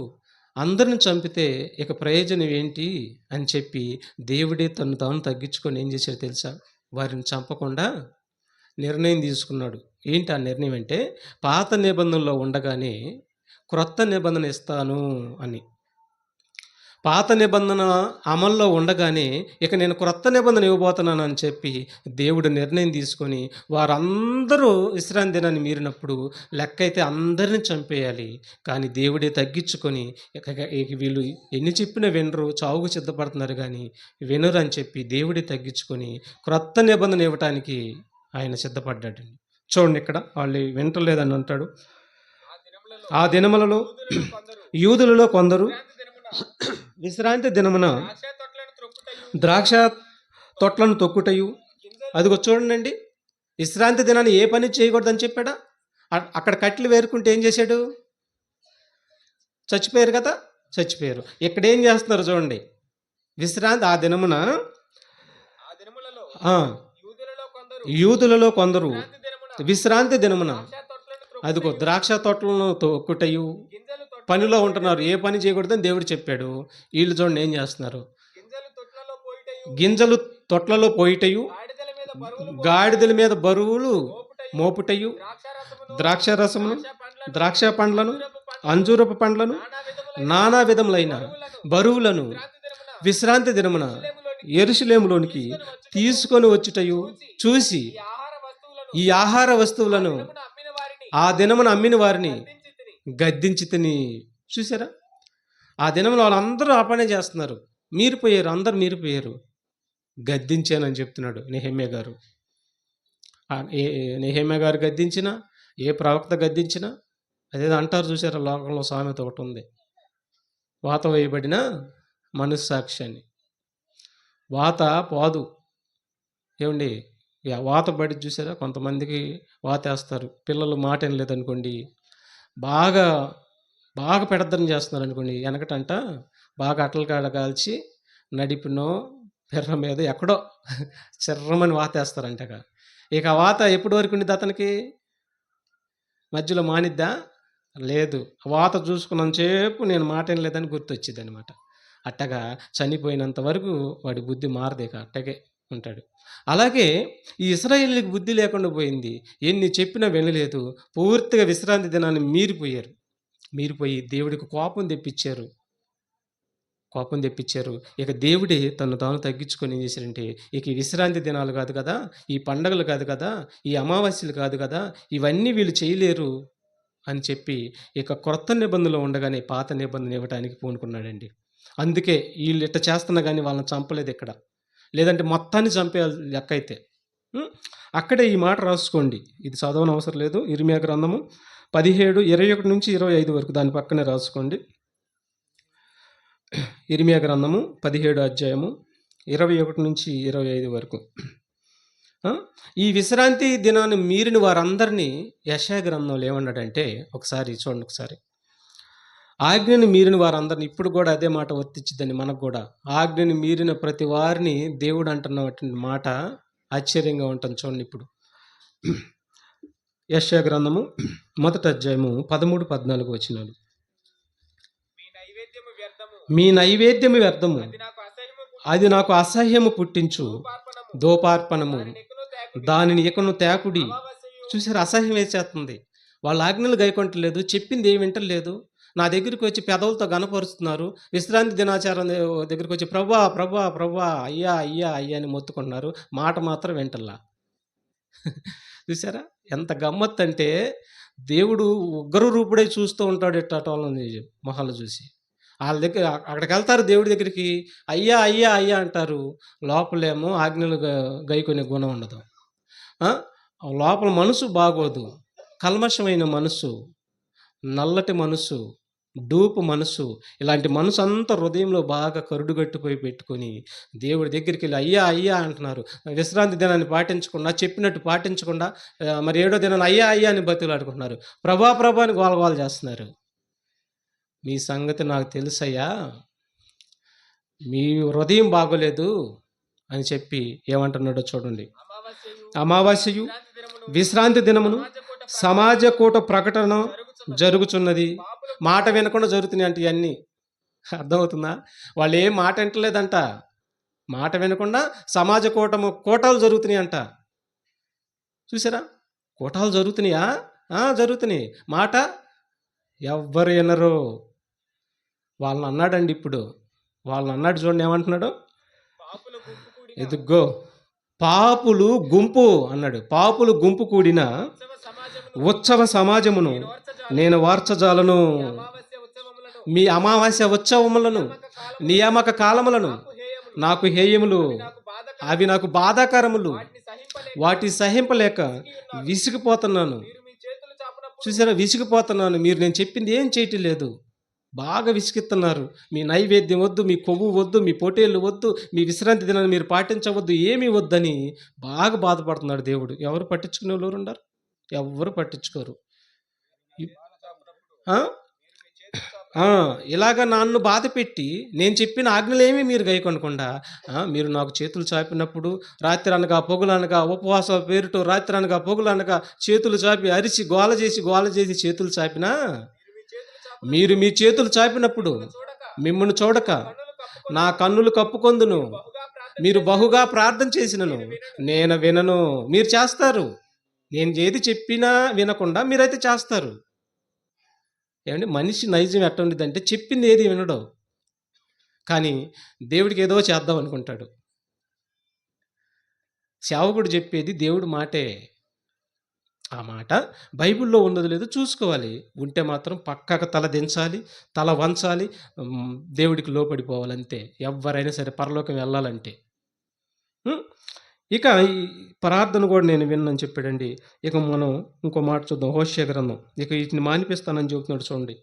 అందరిని చంపితే ఇక ప్రయోజనం ఏంటి అని చెప్పి దేవుడే తను తాను తగ్గించుకొని ఏం చేశాడో తెలుసా? వారిని చంపకుండా నిర్ణయం తీసుకున్నాడు. ఏంటి ఆ నిర్ణయం అంటే పాత నిబంధనలో ఉండగానే క్రొత్త నిబంధన ఇస్తాను అని. పాత నిబంధన అమల్లో ఉండగానే ఇక నేను క్రొత్త నిబంధన ఇవ్వబోతున్నాను అని చెప్పి దేవుడు నిర్ణయం తీసుకొని వారందరూ విశ్రాంతి దినాన్ని మీరినప్పుడు లెక్కైతే అందరిని చంపేయాలి. కానీ దేవుడే తగ్గించుకొని ఇక వీళ్ళు ఎన్ని చెప్పినా వినరు, చావుకు సిద్ధపడుతున్నారు కానీ వినరు అని చెప్పి దేవుడే తగ్గించుకొని క్రొత్త నిబంధన ఇవ్వటానికి ఆయన సిద్ధపడ్డాడండి. చూడండి ఇక్కడ వాళ్ళు వింటలేదని అంటాడు. ఆ దినములలో ఆ దినములలో యూదులలో కొందరు విశ్రాంతి విశ్రాంతి దినమున దినమున ద్రాక్ష తొట్లను త్రొక్కుటయు, ద్రాక్ష తొట్లను తొక్కుటయు. గింజలు అదిగో చూడండి, విశ్రాంతి దినాన్ని ఏ పని చేయకూడదని చెప్పాడా? అక్కడ కట్టెలు వేరుకుంటే ఏం చేశాడు? చచ్చిపోయారు కదా, చచ్చిపోయారు. ఇక్కడ ఏం చేస్తున్నారు చూడండి, విశ్రాంతి ఆ దినమున ఆ దినములలో ఆ, యూదులలో కొందరు యూదులలో కొందరు విశ్రాంతి దినమున విశ్రాంతి దినమున ద్రాక్ష తొట్లను అదిగో త్రొక్కుటయు, ద్రాక్ష తోటలను తొక్కుటయు. గింజలు తొట్లలో పనిలో ఉంటున్నారు, ఏ పని చేయకూడదని దేవుడు చెప్పాడు. వీళ్ళు చూడండి ఏం చేస్తున్నారు, గింజలు తొట్లలో పోయిటయు, గింజలు తొట్లలో పోయిటయు, గాడిదల మీద బరువులు గాడిదల మీద బరువులు మోపుటయు, మోపుటయు, ద్రాక్ష రసమును, ద్రాక్ష రసమును, ద్రాక్ష పండ్లను, ద్రాక్ష పండ్లను, అంజూరపు అంజూరపు పండ్లను, నానా విధములైన నానా విధములైన బరువులను విశ్రాంతి దినమున విశ్రాంతి దినమున యెరూషలేములోనికి తీసుకొని వచ్చుటయు చూసి ఈ ఆహార వస్తువులను ఈ ఆహార వస్తువులను ఆ దినమున అమ్మిన వారిని ఆ దినమున అమ్మిన వారిని గద్దించి తిని. గద్దించి తిని. చూసారా? ఆ దినంలో వాళ్ళందరూ ఆ పనే చేస్తున్నారు. అందరూ మీరిపోయారు. గద్దించానని చెప్తున్నాడు నెహెమ్యా గారు. నెహెమ్యా గారు గద్దించినా, ఏ ప్రవక్త గద్దించినా అదేదో అంటారు చూసారా, లోకంలో సామెత ఒకటి ఉంది, వాత వేయబడిన మనస్సాక్షి అని. వాత పోదు ఏమండి, వాత బడి చూసారా, కొంతమందికి వాత వేస్తారు. పిల్లలు మాట వినలేదనుకోండి, బాగా బాగా పెడద్దరం చేస్తున్నారు అనుకోండి, వెనకటంట బాగా అట్టల కాడ కాల్చి నడిపినో పెర్ర మీద ఎక్కడో చిర్రమని వాత వేస్తారంటగా. ఇక ఆ వాత ఎప్పటి వరకు ఉండిద్ది అతనికి? మధ్యలో మానిద్దా? లేదు. వాత చూసుకున్నంతసేపు నేను మాట వినలేదని గుర్తొచ్చింది అనమాట. అట్టగా చనిపోయినంత వరకు వాడి బుద్ధి మారదు, ఇక అట్టగే ఉంటాడు. అలాగే ఈ ఇశ్రాయేలీయులకు బుద్ధి లేకుండా పోయింది. ఎన్ని చెప్పినా వినలేదు. పూర్తిగా విశ్రాంతి దినాన్ని మీరిపోయి దేవుడికి కోపం తెప్పించారు. ఇక దేవుడే తను తాను తగ్గించుకొని ఏం చేశాడంటే, ఇక ఈ విశ్రాంతి దినాలు కాదు కదా, ఈ పండగలు కాదు కదా, ఈ అమావాస్యలు కాదు కదా, ఇవన్నీ వీళ్ళు చేయలేరు అని చెప్పి ఇక క్రొత్త నిబంధనలో ఉండగానే పాత నిబంధన ఇవ్వడానికి పూనుకున్నాడండి. అందుకే వీళ్ళు ఇట్ట చేస్తున్నా కానీ వాళ్ళని చంపలేదు ఇక్కడ. లేదంటే మొత్తాన్ని చంపేయాలి లెక్క అయితే. అక్కడే ఈ మాట రాసుకోండి, ఇది చదవని అవసరం లేదు. ఇర్మియా గ్రంథము 17:21 నుంచి 25 వరకు దాని పక్కనే రాసుకోండి. ఇర్మియా గ్రంథము 17 అధ్యాయము 21 నుంచి 25 వరకు. ఈ విశ్రాంతి దినాన్ని మీరిన వారందరినీ యెషయా గ్రంథంలో ఏమన్నాడంటే, ఒకసారి చూడండి. ఆజ్ఞని మీరిన వారందరిని, ఇప్పుడు కూడా అదే మాట వర్తించిద్దని మనకు కూడా. ఆజ్ఞని మీరిన ప్రతి వారిని దేవుడు అంటున్నటువంటి మాట ఆశ్చర్యంగా ఉంటుంది. చూడండి ఇప్పుడు యెషయా గ్రంథము 1 అధ్యాయము 13-14 వచనాలు. మీ నైవేద్యము వ్యర్థము, అది నాకు అసహ్యము అది నాకు అసహ్యము పుట్టించు పార్పణము దోపార్పణము, నెక్కును తేకుడి దానిని ఇకను తేకుడి. అమావాస్యయు చూసారు, అసహ్యం వేసేస్తుంది. వాళ్ళ ఆజ్ఞలు గైకొంటలేదు, చెప్పింది ఏమి వింటలేదు. నా దగ్గరికి వచ్చి పెదవులతో గనపరుస్తున్నారు. విశ్రాంతి దినాచారం దగ్గరికి వచ్చి ప్రభా ప్రభా ప్రభా అయ్యా అయ్యా అయ్యా అని మొత్తుకుంటున్నారు. మాట మాత్రం వింటల్లా. చూసారా ఎంత గమ్మత్ అంటే, దేవుడు ఉగ్ర రూపుడై చూస్తూ ఉంటాడు ఇట్టాటోళ్ళని మొహాలు చూసి. వాళ్ళ దగ్గర అక్కడికి వెళ్తారు దేవుడి దగ్గరికి, అయ్యా అయ్యా అయ్యా అంటారు. లోపలేమో ఆజ్ఞలు గైకొనే గుణం ఉండదు. ఆ? లోపల మనసు బాగోదు, కల్మషమైన మనసు, నల్లటి మనసు, డూపు మనసు. ఇలాంటి మనసు అంతా హృదయంలో బాగా కరుడుగట్టిపోయి పెట్టుకొని దేవుడి దగ్గరికి వెళ్ళి అయ్యా అయ్యా అంటున్నారు. విశ్రాంతి దినాన్ని పాటించకుండా, చెప్పినట్టు పాటించకుండా, మరి 7వ దినాన్ని అయ్యా అయ్యా అని బతుకులాడుకుంటున్నారు. ప్రభా ప్రభా అని గోలగోల చేస్తున్నారు. మీ సంగతి నాకు తెలుసయ్యా, మీ హృదయం బాగోలేదు అని చెప్పి ఏమంటున్నాడో చూడండి. అమావాస్యయు అమావాస్యయు విశ్రాంతి దినమును విశ్రాంతి దినమును సమాజకూట సమాజ కూట ప్రకటన జరుగుచున్నది. పాపులు మాట వినకుండా జరుగుతున్నాయి అంటే ఇవన్నీ. అర్థమవుతుందా? వాళ్ళు ఏం మాట వింటలేదంట. మాట వినకుండా సమాజ కూటాలు జరుగుతున్నాయి అంట. చూసారా, కూటాలు జరుగుతున్నాయా? జరుగుతున్నాయి. మాట ఎవ్వరు వినరు. వాళ్ళని అన్నాడండి. ఇప్పుడు వాళ్ళని అన్నాడు చూడండి, ఏమంటున్నాడు? పాపుల గుంపు కూడిన ఎదుగో పాపులు గుంపు అన్నాడు. పాపులు గుంపు కూడిన ఉత్సవ సమాజమును ఉత్సవ సమాజమును ఓర్చజాలను నేను వార్చజాలను. అమావాస్య ఉత్సవములను మీ అమావాస్య ఉత్సవములను, నియామక కాలములను నాకు హేయములు నాకు హేయములు, నాకు బాధ అవి నాకు బాధాకరములు. వాటిని సహింపలేక వాటి సహింపలేక విసిగిపోతున్నాను. మీరు మీ చేతులు చాపనప్పుడు చూసారా, విసిగిపోతున్నాను. మీరు నేను చెప్పింది ఏం చేయటం లేదు. బాగా విసిగిస్తున్నారు. మీ నైవేద్యం వద్దు, మీ కొవ్వు వద్దు, మీ పొటేళ్ళు వద్దు, మీ విశ్రాంతి దినాన్ని మీరు పాటించవద్దు, ఏమీ వద్దని బాగా బాధపడుతున్నాడు దేవుడు. ఎవరు పట్టించుకునే వాళ్ళు ఉండరు, ఎవరు పట్టించుకోరు. ఆ? ఇలాగ నన్ను బాధ పెట్టి నేను చెప్పిన ఆజ్ఞలేమీ మీరు గైకొనకుండా, మీరు నాకు చేతులు చాపినప్పుడు రాత్రి అనగా పొగులు అనగా ఉపవాస పేరుతో రాత్రి అనగా పొగులు అనగా చేతులు చాపి అరిచి గోల చేసి చేతులు చాపినా, మీరు మీ చేతులు చాపినప్పుడు మిమ్మల్ని చూడక నా కన్నులు కప్పుకొందును. మీరు బహుగా ప్రార్థన చేసినను నేను వినను. మీరు చేస్తారు. నేను ఏది చెప్పినా వినకుండా మీరైతే చేస్తారు. ఏమండి, మనిషి నైజం ఎట్ట ఉండిద్దంటే చెప్పింది ఏది వినడు, కానీ దేవుడికి ఏదో చేద్దాం అనుకుంటాడు. సేవకుడు చెప్పేది దేవుడి మాటే. ఆ మాట బైబిల్లో ఉన్నది లేదో చూసుకోవాలి. ఉంటే మాత్రం పక్కకు తల దించాలి, తల వంచాలి, దేవుడికి లోపడిపోవాలంతే. ఎవరైనా సరే పరలోకం వెళ్ళాలంటే. ఇక ఈ ప్రార్థన కూడా నేను విన్నాను చెప్పాడండి. ఇక మనం ఇంకో మాట చూద్దాం. హోషేయ గ్రంథం. ఇక వీటిని మానిపిస్తానని చెబుతున్నాడు చూడండి.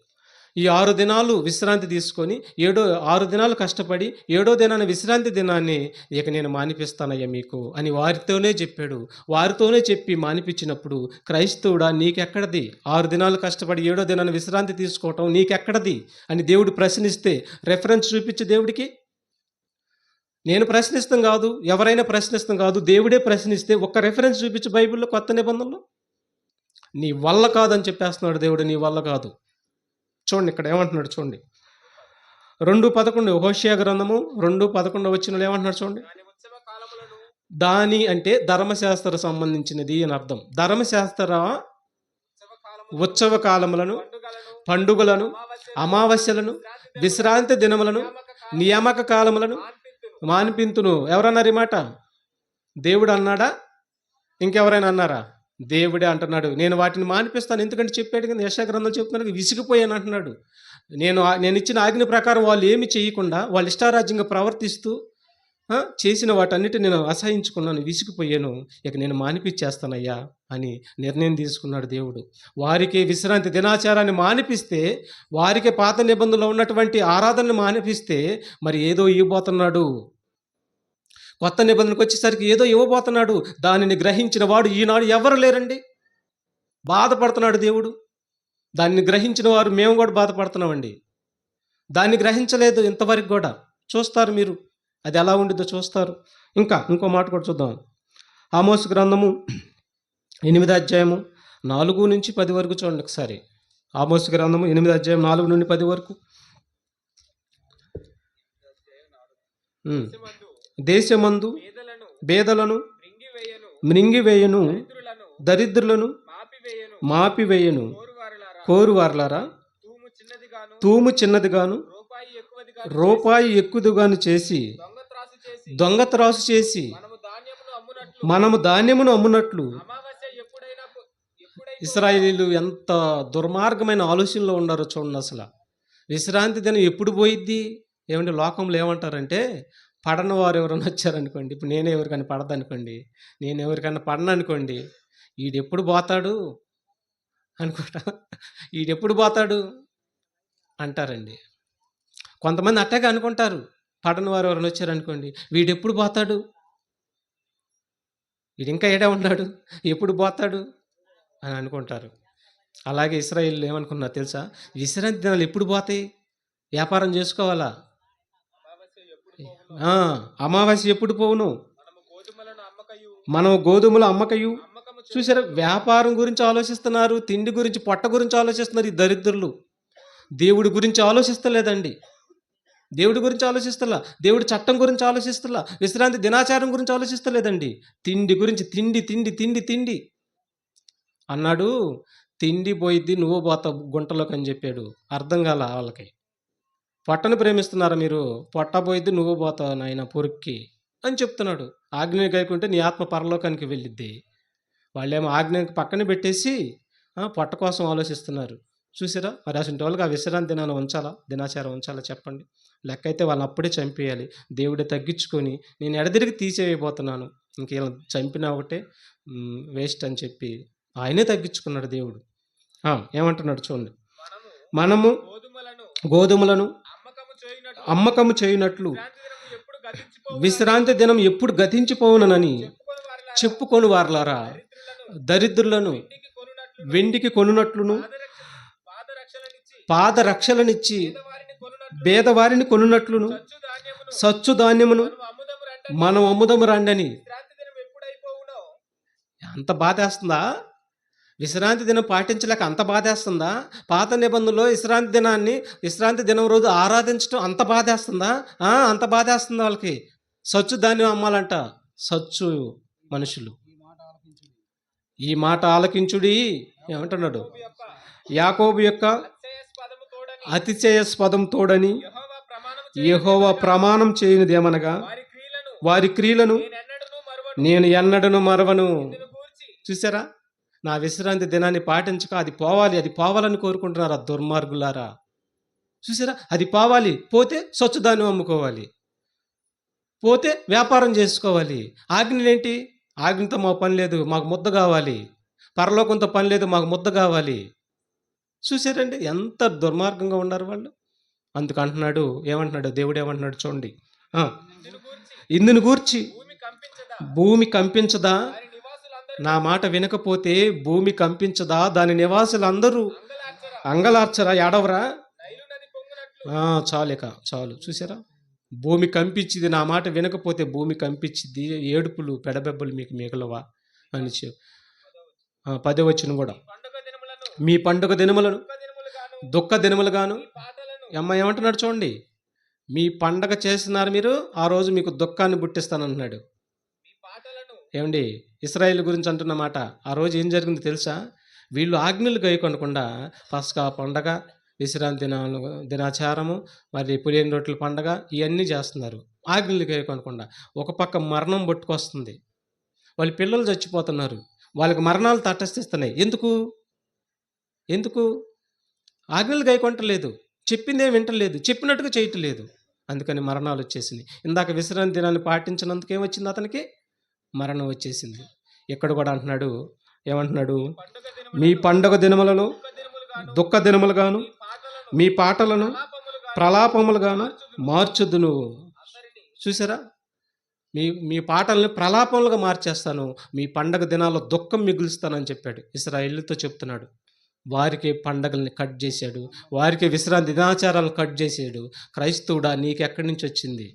ఈ 6 దినాలు విశ్రాంతి తీసుకొని 6 దినాలు కష్టపడి 7వ దినాన్ని విశ్రాంతి దినాన్ని ఇక నేను మానిపిస్తానయ్యా మీకు అని వారితోనే చెప్పాడు. వారితోనే చెప్పి మానిపించినప్పుడు, క్రైస్తవుడా నీకెక్కడది 6 దినాలు కష్టపడి 7వ దినాన్ని విశ్రాంతి తీసుకోవటం నీకెక్కడది అని దేవుడు ప్రశ్నిస్తే రెఫరెన్స్ చూపించి దేవుడికి. నేను ప్రశ్నిస్తాం కాదు, ఎవరైనా ప్రశ్నిస్తాం కాదు, దేవుడే ప్రశ్నిస్తే ఒక్క రెఫరెన్స్ చూపించి బైబిల్లో కొత్త నిబంధనలో. నీ వల్ల కాదని చెప్పేస్తున్నాడు దేవుడు. నీ వల్ల కాదు. చూడండి ఇక్కడ ఏమంటున్నాడు చూడండి. 2:11 హోషేయ గ్రంథము 2:11 వచనంలో ఏమంటున్నాడు చూడండి. దాని ఉత్సవ కాలములను దాని అంటే ధర్మశాస్త్ర సంబంధించినది అని అర్థం. ధర్మశాస్త్ర ఉత్సవ కాలములను ఉత్సవ కాలములను, పండుగలను పండుగలను, అమావాస్యలను అమావాస్యలను, విశ్రాంతి దినములను, నియామక కాలములను మాన్పింతును. ఎవరన్నారు ఈ మాట? దేవుడు అన్నాడా? ఇంకెవరైనా అన్నారా? దేవుడే అంటున్నాడు. నేను వాటిని మానిపిస్తాను. ఎందుకంటే చెప్పాడు కదా, యెషయా గ్రంథం చెప్తున్నాడు, విసిగిపోయాను అంటున్నాడు. నేను ఇచ్చిన ఆజ్ఞ ప్రకారం వాళ్ళు ఏమి చేయకుండా వాళ్ళు ఇష్టారాజ్యంగా ప్రవర్తిస్తూ చేసిన వాటన్నిటి నేను అసహించుకున్నాను, విసిగిపోయాను. ఇక నేను మానిపించేస్తానయ్యా అని నిర్ణయం తీసుకున్నాడు దేవుడు. వారికి విశ్రాంతి దినాచారాన్ని మానిపిస్తే, వారికి పాత నిబంధనలో ఉన్నటువంటి ఆరాధనను మానిపిస్తే మరి ఏదో ఇవ్వబోతున్నాడు. కొత్త నిబంధనకు వచ్చేసరికి ఏదో ఇవ్వబోతున్నాడు. దానిని గ్రహించిన వాడు ఈనాడు ఎవరు లేరండి. బాధపడుతున్నాడు దేవుడు. దాన్ని గ్రహించిన వారు మేము కూడా బాధపడుతున్నామండి. దాన్ని గ్రహించలేదు ఇంతవరకు కూడా. చూస్తారు మీరు, అది ఎలా ఉండిద్దో చూస్తారు. ఇంకో మాట కూడా చూద్దాం. ఆమోస్ గ్రంథము 8వ అధ్యాయము 4 నుంచి 10 వరకు చూడండి ఒకసారి. ఆమోస్ గ్రంథము 8వ అధ్యాయం 4 నుండి 10 వరకు. ఉమ్. దేశమందు దేశమందు పేదలను బేదలను మృంగివేయను, మృంగివేయును, దరిద్రులను దరిద్రులను మాపివేయను. మాపివేయును. కోరువారులారా, కోరువార్లారా, తూము చిన్నదిగాను తూము చిన్నదిగాను రూపాయి ఎక్కువదిగాను రూపాయి ఎక్కువగాను చేసి దొంగ త్రాసు చేసి దొంగ త్రాసు చేసి మనము ధాన్యమును అమ్మునట్లు అమావాస్య ఎప్పుడైనా ఇశ్రాయేలీలు ఎంత దుర్మార్గమైన ఆలోచనలో ఉన్నారో చూడండి. అసలు విశ్రాంతి దినం ఎప్పుడు పోయిద్ది? ఏమంటే లోకంలో ఏమంటారంటే, పడని వారు ఎవరైనా వచ్చారనుకోండి, ఇప్పుడు నేనే ఎవరికైనా పడదనుకోండి, నేను ఎవరికైనా పడను అనుకోండి, ఈడెప్పుడు పోతాడు అనుకుంటా, ఈడెప్పుడు పోతాడు అంటారండి. కొంతమంది అట్టగా అనుకుంటారు. పడని వారు ఎవరైనా వచ్చారనుకోండి, వీడెప్పుడు పోతాడు, వీడు ఇంకా ఏడే ఉన్నాడు, ఎప్పుడు పోతాడు అని అనుకుంటారు. అలాగే ఇశ్రాయేలీయులు ఏమనుకున్నారు తెలుసా? విశ్రాంతి దినాలు ఎప్పుడు పోతాయి? వ్యాపారం చేసుకోవాలా? అమావాస్య ఎప్పుడు పోవునో, ఆ, అమావాస్య ఎప్పుడు పోవును? మనము గోధుమలను అమ్మకయు మనం గోధుమల అమ్మకయు. అమ్మకము చూసారా, వ్యాపారం గురించి ఆలోచిస్తున్నారు, తిండి గురించి, పొట్ట గురించి ఆలోచిస్తున్నారు ఈ దరిద్రులు. దేవుడి గురించి ఆలోచిస్తలేదండి. దేవుడి గురించి ఆలోచిస్తలా, దేవుడి చట్టం గురించి ఆలోచిస్తలా, విశ్రాంతి దినాచారం గురించి ఆలోచిస్తలేదండి. తిండి గురించి, తిండి తిండి తిండి తిండి అన్నాడు. తిండి పోయిద్ది, నువ్వు పోతావు గుంటలోకి అని చెప్పాడు. అర్థం కాల వాళ్ళకి. పొట్టను ప్రేమిస్తున్నారా మీరు? పొట్ట పోయిద్ది, నువ్వు పోతావు నాయన పొరుక్కి అని చెప్తున్నాడు. ఆజ్ఞ గైకుంటే నీ ఆత్మ పరలోకానికి వెళ్ళిద్ది. వాళ్ళేమో ఆజ్ఞకి పక్కన పెట్టేసి పొట్ట కోసం ఆలోచిస్తున్నారు. చూసారా? మరి అసలు వాళ్ళకి ఆ విశ్రాంతి దినాన్ని ఉంచాలా, దినాచారం ఉంచాలా చెప్పండి? లెక్క అయితే వాళ్ళని అప్పుడే చంపేయాలి. దేవుడే తగ్గించుకొని, నేను ఎడదిరిగి తీసేయబోతున్నాను, ఇంకేం చంపినా ఒకటే, వేస్ట్ అని చెప్పి ఆయనే తగ్గించుకున్నాడు దేవుడు. ఏమంటున్నాడు చూడండి, మనము గోధుమలను గోధుమలను అమ్మకము చేయునట్లు అమ్మకము చేయునట్లు విశ్రాంతి దినము ఎప్పుడు విశ్రాంతి దినం ఎప్పుడు గతించిపోవునో గతించిపోవునని చెప్పుకొని చెప్పుకొని వారలారా, దరిద్రులను వెండికి కొనునట్లును పాదరక్షలనిచ్చి పేదవారిని కొనునట్లును సచ్చు ధాన్యమును మనం అమ్ముదము రండని. విశ్రాంతి దినం ఎప్పుడైపోవునో అంత బాధేస్తుందా? విశ్రాంతి దినం పాటించలేక అంత బాధేస్తుందా? పాత నిబంధనలో విశ్రాంతి దినం రోజు ఆరాధించడం అంత బాధేస్తుందా? అంత బాధేస్తుంది వాళ్ళకి. సచ్చు ధాన్యం అమ్మాలంట. సచ్చు మనుషులు ఈ మాట ఆలకించుడి ఏమంటున్నాడు? యాకోబు యొక్క అతిశయాస్పదము తోడని అతిశయస్పదం తోడని యెహోవా ప్రమాణము యెహోవా ప్రమాణం చేయనిదేమనగా, వారి క్రియలను వారి క్రియలను నేనెన్నడూను మరువను. నేను ఎన్నడను మరవను. నిన్ను గూర్చి చూసారా? నా విశ్రాంతి దినాన్ని పాటించక అది పోవాలని కోరుకుంటున్నారు ఆ దుర్మార్గులారా. చూసారా? అది పోవాలి. పోతే స్వచ్ఛదాన్యం అమ్ముకోవాలి, పోతే వ్యాపారం చేసుకోవాలి. ఆజ్ఞలేంటి? ఆజ్ఞతో మాకు పని లేదు, మాకు ముద్ద కావాలి. పరలోకంతో పని లేదు, మాకు ముద్ద కావాలి. చూసారండి ఎంత దుర్మార్గంగా ఉన్నారు వాళ్ళు. అందుకు అంటున్నాడు, ఏమంటున్నాడు దేవుడు? ఏమంటున్నాడు చూడండి, నిన్ను గూర్చి ఇందును గూర్చి భూమి కంపించదా, భూమి కంపించదా? వారి నివాసులందరూ నా మాట వినకపోతే భూమి కంపించదా? దాని నివాసులందరూ అంగలార్చరా, అంగలార్చరా, ఏడవరా? నైలు నది పొంగునట్లు చాలు. చూసారా? భూమి కంపించింది, నా మాట వినకపోతే భూమి కంపించింది, ఏడుపులు పెడబెబ్బలు మీకు మిగలవా అని 10వ వచనం కూడా, పండుగ దినములను మీ పండుగ దినములను దుఃఖ దినములుగాను దుఃఖ దినములుగాను. ఈ పాటలను ఏమంటున్నాడు చూడండి, మీ పండగ చేస్తున్నారు మీరు, ఆ రోజు మీకు దుఃఖాన్ని పుట్టిస్తానంటున్నాడు. మీ పాటలను ఏమండి? ఇశ్రాయేలు గురించి అంటున్నమాట. ఆ రోజు ఏం జరిగింది తెలుసా? వీళ్ళు ఆజ్ఞలు గైకొనకుండా పస్కా పండగ, విశ్రాంతి దినాచారము, మరి పులియని రొట్టెల పండగ ఇవన్నీ చేస్తున్నారు ఆజ్ఞలు గైకొనకుండా. ఒక పక్క మరణం పట్టుకొస్తుంది, వాళ్ళ పిల్లలు చచ్చిపోతున్నారు, వాళ్ళకి మరణాలు తటస్థిస్తున్నాయి. ఎందుకు? ఆజ్ఞలు గైకొనట్లేదు, చెప్పిందేం వింటలేదు, చెప్పినట్టుగా చేయట్లేదు, అందుకని మరణాలు వచ్చేసింది. ఇందాక విశ్రాంతి దినాన్ని పాటించినందుకు ఏమొచ్చింది? అతనికి మరణం వచ్చేసింది. ఇక్కడ కూడా అంటున్నాడు, ఏమంటున్నాడు? పండుగ మీ పండుగ దినములలో దినములుగాను దుఃఖ దినములుగాను మీ పాటలను మీ పాటలను పాపములుగాను ప్రలాపములుగాను మార్చుదును. అందరినీ చూసారా? మీ పాటల్ని ప్రలాపములుగా మార్చేస్తాను, మీ పండగ దినాల్లో దుఃఖం మిగులుస్తానని చెప్పాడు. ఇశ్రాయేలుతో చెప్తున్నాడు. వారికి పండగల్ని కట్ చేశాడు, వారికి విశ్రాంతి దినాచారాలను కట్ చేశాడు. క్రైస్తవుడా, నీకు ఎక్కడి నుంచి వచ్చింది?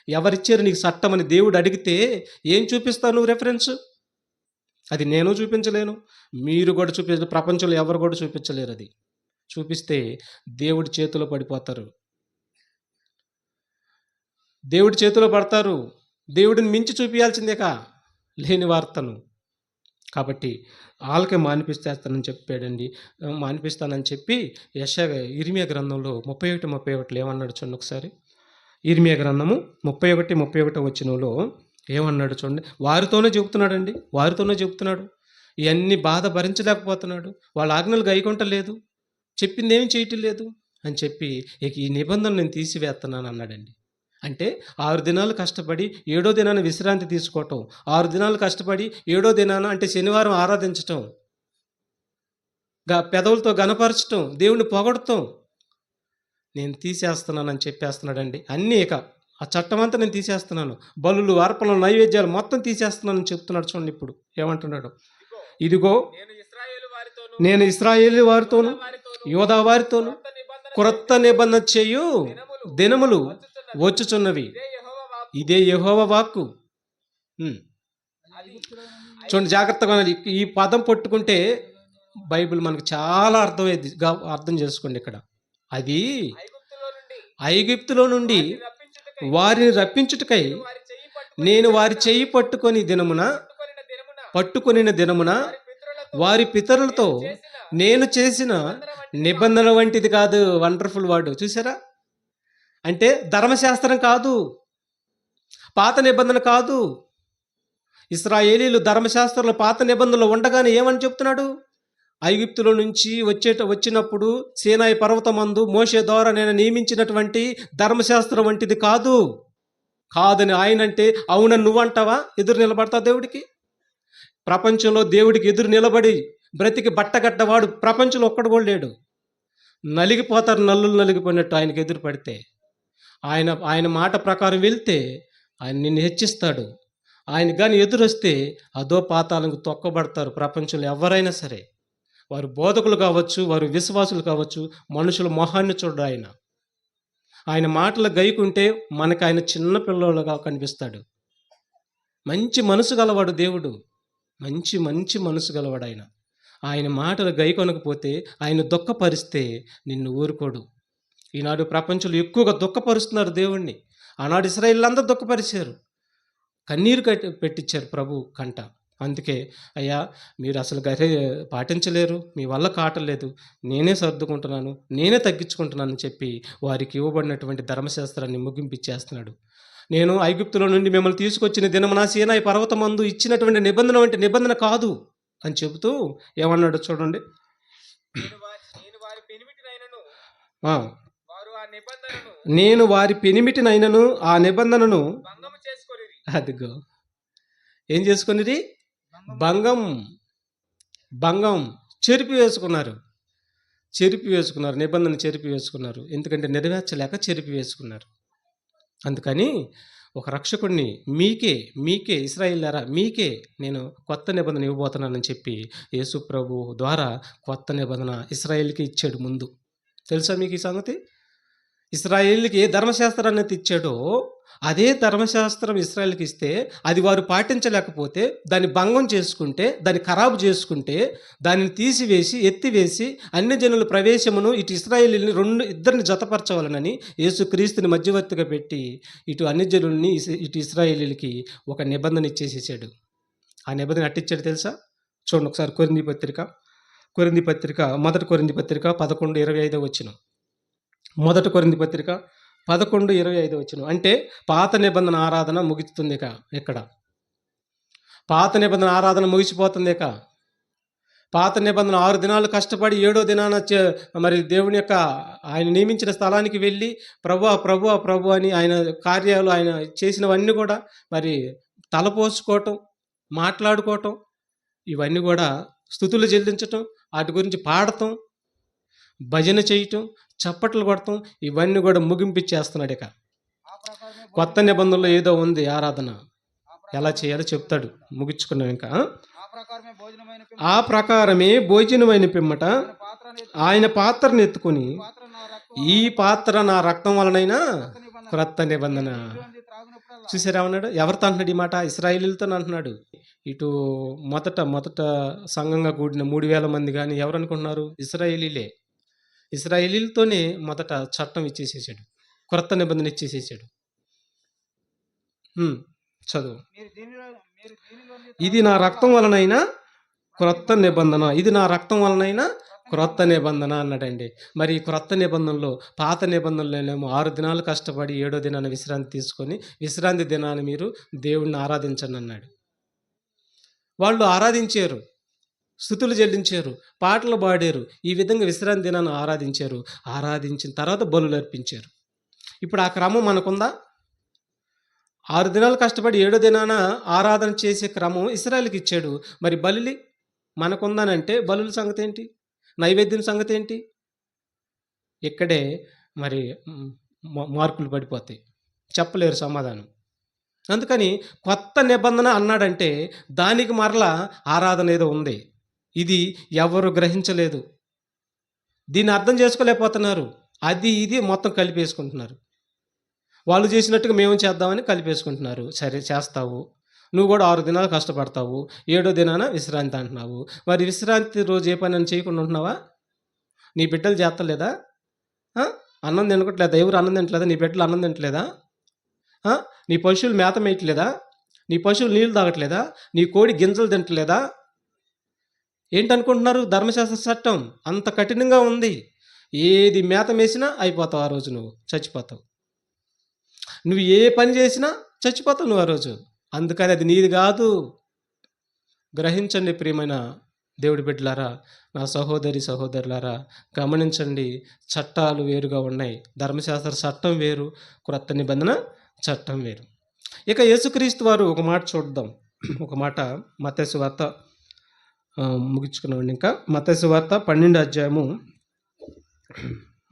ఎవరిచ్చారు నీకు చట్టం అని దేవుడు అడిగితే ఏం చూపిస్తావు నువ్వు రెఫరెన్స్? అది నేను చూపించలేను, మీరు కూడా చూపించలేరు, ప్రపంచంలో ఎవరు కూడా చూపించలేరు. అది చూపిస్తే దేవుడి చేతిలో పడిపోతారు. దేవుడి చేతిలో పడతారు. దేవుడిని మించి చూపియాల్సిందేగా లేని వార్తను. కాబట్టి ఆళ్ళకే మానిపిచ్చేస్తానని చెప్పాడండి. మానిపిస్తానని చెప్పి ఇర్మీయా గ్రంథంలో 31:31 ఏమన్నాడు చూడండి ఒకసారి. ఇర్మీయా గ్రంథము 31:31 వచనంలో ఏమన్నాడు చూడండి. వారితోనే చెబుతున్నాడండి. వారితోనే చెబుతున్నాడు. ఇయన్నీ బాధ భరించలేకపోతున్నాడు. వాళ్ళ ఆజ్ఞలు గైకొనట్లేదు. చెప్పిందేమి చేయటం లేదు అని చెప్పి ఇక ఈ నిబంధన నేను తీసివేస్తున్నాను అన్నాడండి. అంటే 6 దినాలు కష్టపడి 7వ దినాన విశ్రాంతి తీసుకోవటం, 6 దినాలు కష్టపడి 7వ దినాన అంటే శనివారం ఆరాధించటం, పెదవులతో గనపరచటం, దేవుణ్ణి పొగడటం నేను తీసేస్తున్నానని చెప్పేస్తున్నాడండి. అన్నీ ఇక ఆ చట్టం అంతా నేను తీసేస్తున్నాను, బలులు, అర్పణలు, నైవేద్యాలు మొత్తం తీసేస్తున్నానని చెప్తున్నాడు. చూడండి ఇప్పుడు ఏమంటున్నాడు. ఇదిగో ఇదిగో నేను ఇశ్రాయేలు వారితోను నేను ఇశ్రాయేలు వారితోను వారితోను యోధా వారితోను కొత్త నిబంధన క్రొత్త నిబంధన చేయు దినములు వచ్చుచున్నవి. వచ్చుచున్నవి. ఇదే యెహోవా వాక్కు. ఇదే యెహోవా వాక్కు. అది చూడండి జాగ్రత్తగా ఉన్నది. ఈ పదం పట్టుకుంటే బైబిల్ మనకు చాలా అర్థమైంది. అర్థం చేసుకోండి ఇక్కడ. అది ఐగుప్తులో నుండి ఐగుప్తులో నుండి రప్పించుటకై వారిని రప్పించుటకై వారి చెయ్యి పట్టుకొని నేను వారి చెయ్యి పట్టుకొని దినమున పట్టుకొనిన దినమున పట్టుకొనిన దినమున వారి పితరులతో నేను చేసిన నిబంధన వంటిది కాదు. వండర్ఫుల్ వర్డ్ చూసారా. అంటే ధర్మశాస్త్రం కాదు, పాత నిబంధన కాదు. ఇశ్రాయేలీలు ధర్మశాస్త్రంలో పాత నిబంధనలు ఉండగానే ఏమని చెప్తున్నాడు. ఐగుప్తులో నుంచి వచ్చినప్పుడు సీనాయి పర్వతమందు మోషే ద్వారా నేను నియమించినటువంటి ధర్మశాస్త్రం వంటిది కాదు కాదని ఆయన అంటే, అవునని నువ్వంటావా? ఎదురు నిలబడతావు దేవుడికి? ప్రపంచంలో దేవుడికి ఎదురు నిలబడి బ్రతికి బట్టగడ్డవాడు ప్రపంచంలో ఒక్కడు కూడా లేడు. నలిగిపోతారు, నల్లులు నలిగిపోయినట్టు ఆయనకి ఎదురు పడితే. ఆయన మాట ప్రకారం వెళ్తే ఆయన నిన్ను హెచ్చిస్తాడు. ఆయన కానీ ఎదురొస్తే అదో పాతాలకు తొక్కబడతారు ప్రపంచంలో ఎవరైనా సరే. వారు బోధకులు కావచ్చు, వారు విశ్వాసులు కావచ్చు, మనుషుల మొహాన్ని చూడరు ఆయన. ఆయన మాటలు గైకుంటే మనకు ఆయన చిన్న పిల్లలుగా కనిపిస్తాడు. మంచి మనసు గలవాడు దేవుడు, మంచి మనసు గలవాడు ఆయన. ఆయన మాటలు గైకొనకపోతే, ఆయన దుఃఖపరిస్తే నిన్ను ఊరుకోడు. ఈనాడు ప్రపంచంలో ఎక్కువగా దుఃఖపరుస్తున్నారు దేవుణ్ణి. ఆనాడు ఇశ్రాయేలీయులందరూ దుఃఖపరిచారు, కన్నీరు పెట్టించారు ప్రభు కంట. అందుకే అయ్యా మీరు అసలు పాటించలేరు, మీ వల్ల కాటలేదు, నేనే సర్దుకుంటున్నాను, నేనే తగ్గించుకుంటున్నాను అని చెప్పి వారికి ఇవ్వబడినటువంటి ధర్మశాస్త్రాన్ని ముగింపిచ్చేస్తున్నాడు. నేను ఐగుప్తులో నుండి మిమ్మల్ని తీసుకొచ్చిన దినమున సీనాయి పర్వతమందు ఇచ్చినటువంటి నిబంధన వంటి నిబంధన కాదు అని చెబుతూ ఏమన్నాడు చూడండి. నేను వారి పెనిమిటినైనను ఆ, వారు ఆ నిబంధనను నేను వారి పెనిమిటినైనను ఆ నిబంధనను భంగము చేసుకొనిరి. అదిగో ఏం చేసుకునేది? భంగం చెరిపి వేసుకున్నారు. నిబంధన చెరిపి వేసుకున్నారు. ఎందుకంటే నెరవేర్చలేక చెరిపి వేసుకున్నారు. అందుకని ఒక రక్షకుడిని మీకే ఇశ్రాయేలులారా మీకే నేను కొత్త నిబంధన ఇవ్వబోతున్నానని చెప్పి యేసు ప్రభు ద్వారా కొత్త నిబంధన ఇశ్రాయేలుకి ఇచ్చాడు. ముందు తెలుసా మీకు ఈ సంగతి? ఇశ్రాయేలుకి ఏ ధర్మశాస్త్రాన్ని ఇచ్చాడో అదే ధర్మశాస్త్రం ఇశ్రాయేలుకి ఇస్తే అది వారు పాటించలేకపోతే, దాన్ని భంగం చేసుకుంటే, దాన్ని ఖరాబు చేసుకుంటే, దానిని తీసివేసి ఎత్తివేసి అన్ని జనుల ప్రవేశమును ఇటు ఇశ్రాయేలుని ఇద్దరిని జతపరచవాలనని యేసుక్రీస్తుని మధ్యవర్తిగా పెట్టి ఇటు అన్ని జనుల్ని ఇటు ఇశ్రాయేలీలకి ఒక నిబంధన ఇచ్చేసేసాడు. ఆ నిబంధన అట్టిచ్చాడు తెలుసా? చూడండి ఒకసారి కొరింథీ పత్రిక మొదటి కొరింథీ పత్రిక 11:25 వచనం. మొదటి కొరింథీ పత్రిక 11:25 వచనం. అంటే పాత నిబంధన ఆరాధన ముగుస్తుంది. ఇక్కడ పాత నిబంధన ఆరాధన ముగిసిపోతుంది. పాత నిబంధన 6 దినాలు కష్టపడి 7వ దినాన మరి దేవుని యొక్క ఆయన నియమించిన స్థలానికి వెళ్ళి ప్రభు అని ఆయన కార్యాలు ఆయన చేసినవన్నీ కూడా మరి తలపోసుకోవటం, మాట్లాడుకోవటం, ఇవన్నీ కూడా స్తుతులు చెల్లించటం, వాటి గురించి పాడటం, భజన చేయటం, చప్పట్లు కొడతాం, ఇవన్నీ కూడా ముగింపిచ్చేస్తున్నాడు. కొత్త నిబంధనలో ఏదో ఉంది ఆరాధన, ఎలా చేయాలో చెప్తాడు. ముగించుకున్నాం. ఇంకా ఆ ప్రకారమే భోజనమైన పిమ్మట ఆయన పాత్రను ఎత్తుకొని, ఈ పాత్ర నా రక్తం వలనైనా క్రొత్త నిబంధన. చూసారా అన్నాడు. ఎవరితో అంటున్నాడు ఈ మాట? ఇశ్రాయేలీలతో అంటున్నాడు. ఇటు మొదట సంఘంగా కూడిన 3000 మంది కానీ ఎవరు అనుకుంటున్నారు? ఇశ్రాయేలీలతోనే మొదట చట్టం ఇచ్చేసేసాడు, క్రొత్త నిబంధన ఇచ్చేసేసాడు. చదువు. మీరు దీనిలోని ఇది నా రక్తం వలనైనా క్రొత్త నిబంధన, ఇది నా రక్తం వలనైనా క్రొత్త నిబంధన అన్నాడండి. మరి ఈ క్రొత్త నిబంధనలో, పాత నిబంధనలోనేమో 6 దినాలు కష్టపడి 7వ దినాన విశ్రాంతి తీసుకొని, విశ్రాంతి దినాన్ని మీరు దేవుణ్ణి ఆరాధించండి అన్నాడు. వాళ్ళు ఆరాధించారు, స్తుతులు చెల్లించారు, పాటలు పాడారు, ఈ విధంగా విశ్రాంతి దినాన్ని ఆరాధించారు. ఆరాధించిన తర్వాత బలులు అర్పించారు. ఇప్పుడు ఆ క్రమం మనకుందా? 6 దినాలు కష్టపడి 7వ దినాన ఆరాధన చేసే క్రమం ఇశ్రాయేలుకి ఇచ్చాడు. మరి బలులు మనకుందానంటే బలుల సంగతి ఏంటి? నైవేద్యం సంగతి ఏంటి? ఇక్కడే మరి మార్కులు పడిపోతాయి, చెప్పలేరు సమాధానం. అందుకని కొత్త నిబంధన అన్నాడంటే దానికి మరలా ఆరాధన ఏదో ఉంది. ఇది ఎవరు గ్రహించలేదు, దీన్ని అర్థం చేసుకోలేకపోతున్నారు. అది ఇది మొత్తం కలిపేసుకుంటున్నారు. వాళ్ళు చేసినట్టుగా మేము చేద్దామని కలిపేసుకుంటున్నారు. సరే చేస్తావు, నువ్వు కూడా 6 దినాలు కష్టపడతావు, 7వ దినాన విశ్రాంతి అంటున్నావు. మరి విశ్రాంతి రోజు ఏ పని అని చేయకుండా ఉంటున్నావా? నీ బిడ్డలు చేస్తలేదా? అన్నం తినకట్లేదా? ఎవరు అన్నం తినట్లేదా? నీ బిడ్డలు అన్నం తినట్లేదా? నీ పశువులు మేత మేయట్లేదా? నీ పశువులు నీళ్లు తాగట్లేదా? నీ కోడి గింజలు తింటలేదా? ఏంటనుకుంటున్నారు? ధర్మశాస్త్ర చట్టం అంత కఠినంగా ఉంది. ఏది మేత మేసినా అయిపోతావు, ఆ రోజు నువ్వు చచ్చిపోతావు. నువ్వు ఏ పని చేసినా చచ్చిపోతావు నువ్వు ఆ రోజు. అందుకని అది నీది కాదు. గ్రహించండి ప్రియమైన దేవుడి బిడ్డలారా, నా సహోదరి సహోదరులారా, గమనించండి. చట్టాలు వేరుగా ఉన్నాయి. ధర్మశాస్త్ర చట్టం వేరు, క్రొత్త నిబంధన చట్టం వేరు. ఇక యేసుక్రీస్తు వారు ఒక మాట చూద్దాం. ఒక మాట మత్తయి సువార్త ముగించుకున్నామండి. ఇంకా మత్తయి సువార్త 12వ అధ్యాయము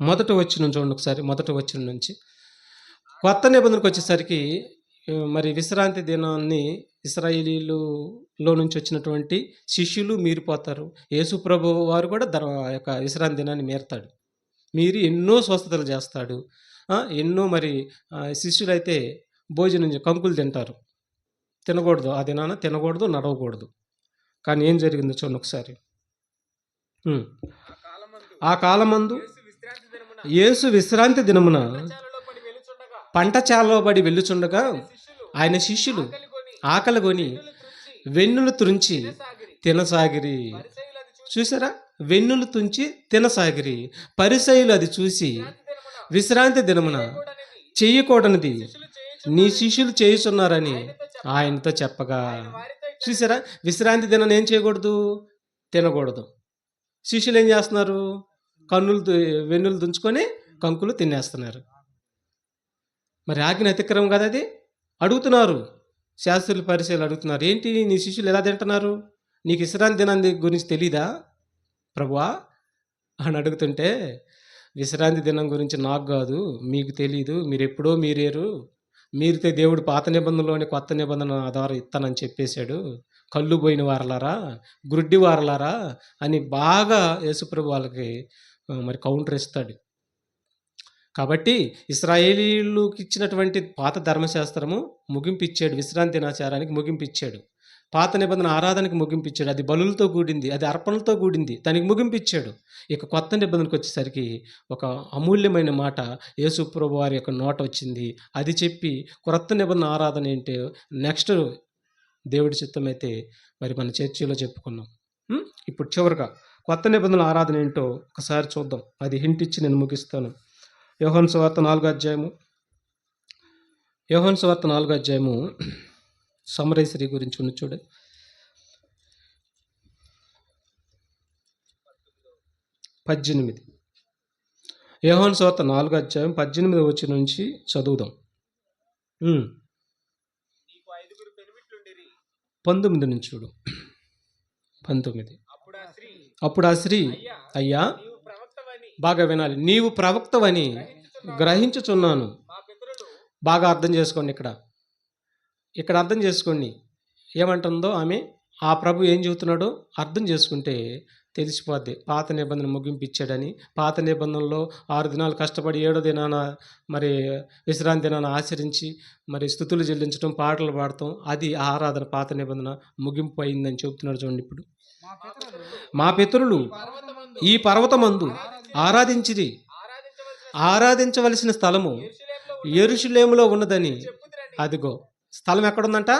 మొదటి వచనం చూడండి ఒకసారి. మొదటి వచనం నుంచి కొత్త నిబంధనకు వచ్చేసరికి మరి విశ్రాంతి దినాన్ని ఇశ్రాయేలీలో నుంచి వచ్చినటువంటి శిష్యులు మీరిపోతారు. యేసు ప్రభు వారు కూడా యొక్క విశ్రాంతి దినాన్ని మీరుతాడు. మీరి ఎన్నో స్వస్థతలు చేస్తాడు. ఎన్నో మరి శిష్యులైతే భోజనం కంకులు తింటారు. తినకూడదు, ఆ దినాన తినకూడదు, నడవకూడదు. కానీ ఏం జరిగిందో చూడండి ఒకసారి. ఆ కాలమందు యేసు విశ్రాంతి దినమున పంటచాలలో పడి వెళ్ళుచుండగా ఆయన శిష్యులు ఆకలిగొని వెన్నులు తుంచి తినసాగిరి. చూసారా? వెన్నులు తుంచి తినసాగిరి. పరిసయ్యులు అది చూసి విశ్రాంతి దినమున చెయ్యకూడనిది నీ శిష్యులు చేయుచున్నారని ఆయనతో చెప్పగా. చూసారా? విశ్రాంతి దినం ఏం చేయకూడదు? తినకూడదు. శిష్యులు ఏం చేస్తున్నారు? వెన్నులు తుంచుకొని కంకులు తినేస్తున్నారు. మరి ఆజ్ఞ అతిక్రమం కదా అది. అడుగుతున్నారు, శాస్త్రులు పరిచయాలు అడుగుతున్నారు, ఏంటి నీ శిష్యులు ఎలా తింటున్నారు? నీకు విశ్రాంతి దినాన్ని గురించి తెలీదా ప్రభువా అని అడుగుతుంటే, విశ్రాంతి దినం గురించి నాకు కాదు, మీకు తెలీదు, మీరు ఎప్పుడో మీరేరు. మీరితే దేవుడు పాత నిబంధనలోని కొత్త నిబంధన ద్వారా ఇస్తానని చెప్పేశాడు. కళ్ళు పోయిన వారలారా, గుడ్డి వారలారా అని బాగా యేసుప్రభు వాళ్ళకి మరి కౌంటర్ ఇస్తాడు. కాబట్టి ఇశ్రాయేలీయులకు ఇచ్చినటువంటి పాత ధర్మశాస్త్రము ముగింపిచ్చాడు. విశ్రాంతి దినాచారానికి ముగింపిచ్చాడు. పాత నిబంధన ఆరాధనకి ముగింపిచ్చాడు. అది బలులతో కూడింది, అది అర్పణలతో కూడింది, దానికి ముగింపిచ్చాడు. ఇక కొత్త నిబంధనకు వచ్చేసరికి ఒక అమూల్యమైన మాట యేసు ప్రభు వారి యొక్క నోట వచ్చింది. అది చెప్పి క్రొత్త నిబంధన ఆరాధన ఏంటో నెక్స్ట్ దేవుడి చిత్తమైతే మరి మన చర్చిలో చెప్పుకున్నాం. ఇప్పుడు చివరిగా కొత్త నిబంధనల ఆరాధన ఏంటో ఒకసారి చూద్దాం. అది హింట్ ఇచ్చి నేను ముగిస్తాను. యోహాను సువార్త 4వ అధ్యాయము. యోహాను సువార్త 4వ అధ్యాయము సమరేశ్వరి గురించి ఉంది చూడండి. 18. యోహాను సువార్త 4వ అధ్యాయం 18వ వచనం నుంచి చదువుదాం. 19 నుంచి చూడు. 19. అప్పుడు ఆ స్త్రీ, అయ్యా, బాగా వినాలి, నీవు ప్రవక్తవని గ్రహించుచున్నాను. బాగా అర్థం చేసుకోండి. ఇక్కడ అర్థం చేసుకోండి ఏమంటుందో ఆమె. ఆ ప్రభు ఏం చెబుతున్నాడో అర్థం చేసుకుంటే తెలిసిపోద్ది. పాత నిబంధన ముగింపిచ్చాడని. పాత నిబంధనలో 6 దినాలు కష్టపడి 7వ దినాన మరి విశ్రాంతి దినాన్ని ఆచరించి మరి స్తుతులు చెల్లించడం, పాటలు పాడటం, అది ఆరాధన. పాత నిబంధన ముగింపు అయిందని చెబుతున్నాడు. చూడండి, ఇప్పుడు మా పితరులు ఈ పర్వతమందు ఆరాధించిరి, ఆరాధించవలసిన స్థలము యెరూషలేములో ఉన్నదని అదిగో స్థలం ఎక్కడుందంట?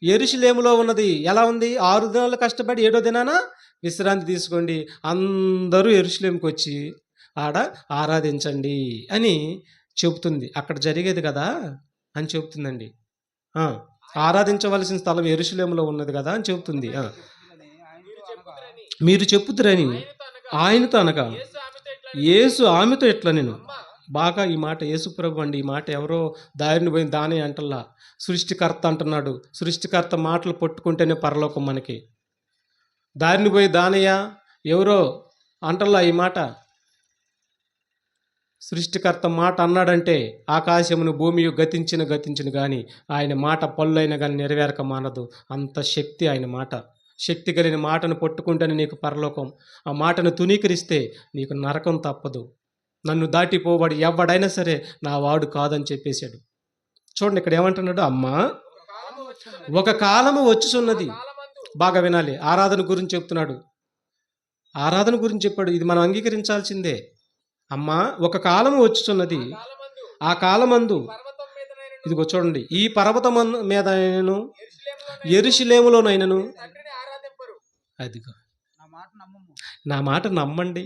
యెరూషలేములో ఉన్నది. ఎలా ఉంది? 6 దినాలు కష్టపడి 7వ దినాన విశ్రాంతి తీసుకోండి. అందరూ యెరూషలేముకొచ్చి ఆడ ఆరాధించండి అని చెబుతుంది. అక్కడ జరిగేది కదా అని చెబుతుందండి. ఆ! ఆరాధించవలసిన స్థలం యెరూషలేములో ఉన్నది కదా అని చెబుతుంది. ఆ! చెప్పుదురని ఆయనతో అనగా మీరు చెప్పుదురని ఆయనతో అనగా యేసు ఆమెతో ఇట్లా నేను బాగా ఈ మాట యేసు ప్రభు అండి. ఈ మాట ఎవరో దారిని పోయిన దానే అంటల్లా, సృష్టికర్త అంటున్నాడు. సృష్టికర్త మాటలు పట్టుకుంటేనే పరలోకం మనకి. దారిని పోయి దానయ్య ఎవరో అంటల్లా ఈ మాట. సృష్టికర్త మాట అన్నాడంటే ఆకాశమును భూమియు గతించిన గాని ఆయన మాట పళ్ళైన కానీ నెరవేరక మానదు. అంత శక్తి ఆయన మాట. శక్తి కలిగిన మాటను పట్టుకుంటేనే నీకు పరలోకం. ఆ మాటను తునీకరిస్తే నీకు నరకం తప్పదు. నన్ను దాటిపోవాడు ఎవడైనా సరే నా వాడు కాదని చెప్పేశాడు. చూడండి ఇక్కడ ఏమంటున్నాడు? అమ్మా, ఒక కాలము వచ్చుచున్నది. బాగా వినాలి. ఆరాధన గురించి చెప్తున్నాడు. ఆరాధన గురించి చెప్పాడు. ఇది మనం అంగీకరించాల్సిందే. అమ్మా, ఒక కాలము వచ్చుచున్నది. ఆ కాలమందు ఇదిగో చూడండి, ఈ పర్వతం మీద యెరూషలేములోనైనను అదిగో నా మాట నమ్మము. నా మాట నమ్మండి.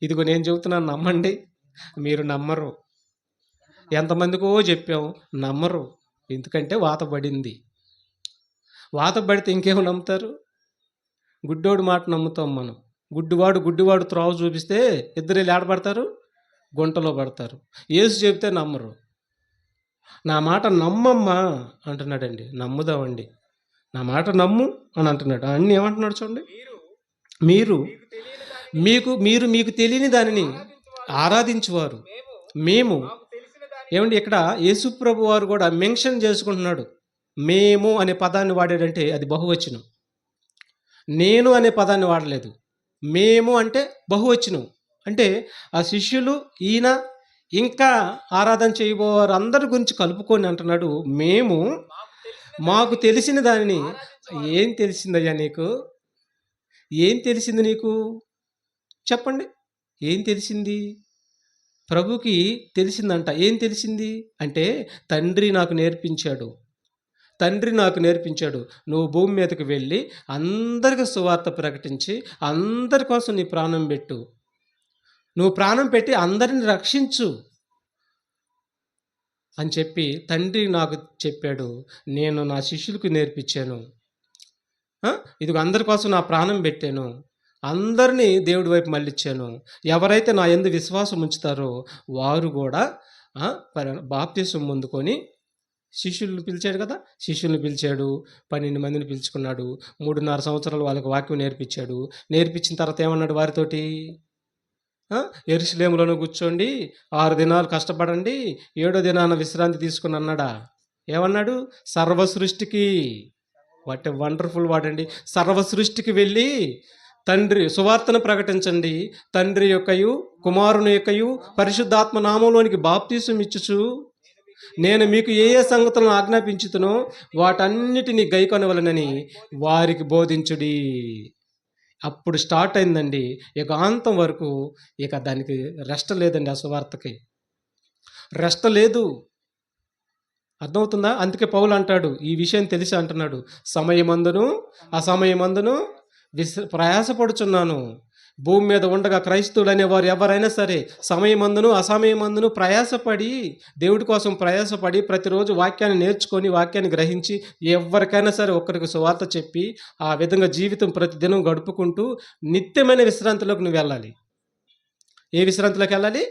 ఇదిగో నేను చెబుతున్నాను, నమ్మండి. మీరు నమ్మరు. ఎంతమందికో చెప్పాం, నమ్మరు. ఎందుకంటే వాత పడింది. వాత పడితే ఇంకేమో నమ్ముతారు? గుడ్డోడు మాట నమ్ముతాం మనం. గుడ్డివాడు త్రోవ చూపిస్తే ఇద్దరు ఏడపడతారు, గుంటలో పడతారు. యేసు చెబితే నమ్మరు. నా మాట నమ్మమ్మా అంటున్నాడండి. నమ్ముదామండి. నా మాట నమ్ము అని అంటున్నాడు. అన్నీ ఏమంటున్నాడు చూడండి. మీకు తెలియని దానిని ఆరాధించువారు మేము. ఏమండి ఇక్కడ యేసుప్రభు వారు కూడా మెన్షన్ చేసుకుంటున్నాడు. మేము అనే పదాన్ని వాడాడంటే అది బహువచనం. నేను అనే పదాన్ని వాడలేదు. మేము అంటే బహువచనం. అంటే ఆ శిష్యులు, ఈయన, ఇంకా ఆరాధన చేయబోవారు అందరి గురించి కలుపుకొని అంటున్నాడు. మేము మాకు తెలిసిన దానిని. ఏం తెలిసిందయ్యా నీకు? ఏం తెలిసింది నీకు? చెప్పండి. ఏం తెలిసింది? ప్రభుకి తెలిసిందంట. ఏం తెలిసింది అంటే తండ్రి నాకు నేర్పించాడు. నువ్వు భూమి మీదకి వెళ్ళి అందరికి సువార్త ప్రకటించి అందరి కోసం నీ ప్రాణం పెట్టు. నువ్వు ప్రాణం పెట్టి అందరిని రక్షించు అని చెప్పి తండ్రి నాకు చెప్పాడు. నేను నా శిష్యులకు నేర్పించాను. ఇదిగో అందరి కోసం నా ప్రాణం పెట్టాను. అందరినీ దేవుడి వైపు మళ్ళించాను. ఎవరైతే నా యందు విశ్వాసం ఉంచుతారో వారు కూడా బాప్తిసం పొందుకొని, శిష్యులను పిలిచాడు కదా, శిష్యులను పిలిచాడు. 12 మందిని పిలుచుకున్నాడు. 3.5 సంవత్సరాలు వాళ్ళకి వాక్యం నేర్పించాడు. నేర్పించిన తర్వాత ఏమన్నాడు వారితోటి? యెరూషలేములోనే కూర్చోండి, 6 దినాలు కష్టపడండి, 7వ దినాన విశ్రాంతి తీసుకుని అన్నాడా? ఏమన్నాడు? సర్వ సృష్టికి. వాట్ ఏ వండర్ఫుల్ వాడండి. సర్వ సృష్టికి వెళ్ళి తండ్రి సువార్తను ప్రకటించండి. తండ్రి యొక్కయు కుమారుని యొక్కయు పరిశుద్ధాత్మ నామంలోనికి బాప్తీసం ఇచ్చుచు నేను మీకు ఏ ఏ సంగతులను ఆజ్ఞాపించుతునో వాటన్నిటినీ గైకొనవలనని వారికి బోధించుడి. అప్పుడు స్టార్ట్ అయిందండి. ఇక అంతం వరకు ఇక దానికి రెస్ట్ లేదండి. ఆ సువార్తకి రెస్ట్ లేదు. అర్థమవుతుందా? అందుకే పౌలు అంటాడు, ఈ విషయం తెలిసి అంటున్నాడు, సమయమందును అసమయమందును ప్రయాసపడుచున్నాను. భూమి మీద ఉండగా క్రైస్తవులు అనేవారు ఎవరైనా సరే సమయమందును అసమయమందును ప్రయాసపడి, దేవుడి కోసం ప్రయాసపడి, ప్రతిరోజు వాక్యాన్ని నేర్చుకొని వాక్యాన్ని గ్రహించి ఎవరికైనా సరే ఒక్కరికి సువార్త చెప్పి ఆ విధంగా జీవితం ప్రతిదినం గడుపుకుంటూ నిత్యమైన విశ్రాంతిలోకి నువ్వు వెళ్ళాలి. ఏ విశ్రాంతిలోకి వెళ్ళాలి?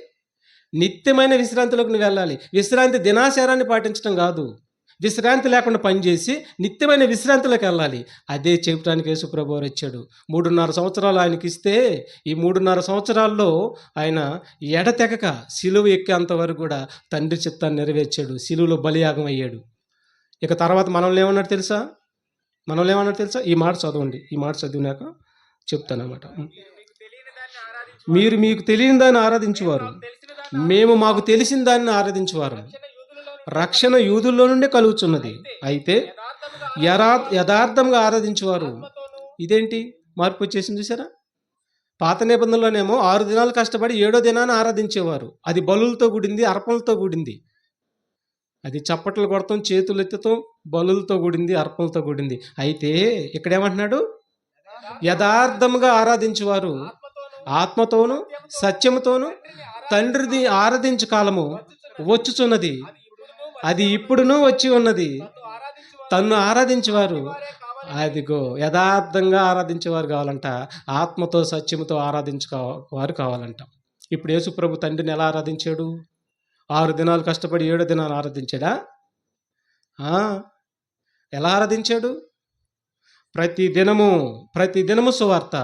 నిత్యమైన విశ్రాంతిలోకి నువ్వు వెళ్ళాలి. విశ్రాంతి దినాచారాన్ని పాటించడం కాదు. విశ్రాంతి లేకుండా పనిచేసి నిత్యమైన విశ్రాంతిలోకి వెళ్ళాలి. అదే చెప్పడానికి యేసుప్రభు వారు వచ్చాడు. 3.5 సంవత్సరాలు ఆయనకి ఇస్తే ఈ 3.5 సంవత్సరాల్లో ఆయన ఎడతెగక సిలువ ఎక్కేంత వరకు కూడా తండ్రి చిత్తాన్ని నెరవేర్చాడు. సిలువలో బలియాగం అయ్యాడు. ఇక తర్వాత మనల్ని ఏమన్నాడు తెలుసా? ఈ మాట చదవండి. ఈ మాట చదివినాక చెప్తాను అన్నమాట. మీకు తెలియని దాన్ని ఆరాధించేవారు, మేము మాకు తెలిసిన దాన్ని ఆరాధించేవారు. రక్షణ యూదుల్లో నుండే కలుగుతున్నది. అయితే యథార్థంగా ఆరాధించేవారు. ఇదేంటి మార్పు వచ్చేసింది చూసారా? పాత నిబంధనలోనేమో 6 దినాలు కష్టపడి 7వ దినాన ఆరాధించేవారు. అది బలులతో కూడింది, అర్పణలతో కూడింది. అది చప్పట్లు కొడతాం, చేతులు ఎత్తుతాం, బలులతో కూడింది, అర్పణలతో కూడింది. అయితే ఇక్కడేమంటున్నాడు? యథార్థముగా ఆరాధించువారు ఆత్మతోను సత్యముతోను తండ్రిని ఆరాధించు కాలము వచ్చుచున్నది. అది ఇప్పుడును వచ్చి ఉన్నది. తన్ను ఆరాధించేవారు అదిగో యథార్థంగా ఆరాధించేవారు కావాలంట. ఆత్మతో సత్యముతో వారు కావాలంట. ఇప్పుడు యేసుప్రభు తండ్రిని ఎలా ఆరాధించాడు? 6 దినాలు కష్టపడి 7 దినాలు ఆరాధించాడా? ఆ, ఎలా ఆరాధించాడు? ప్రతి దినము సువార్త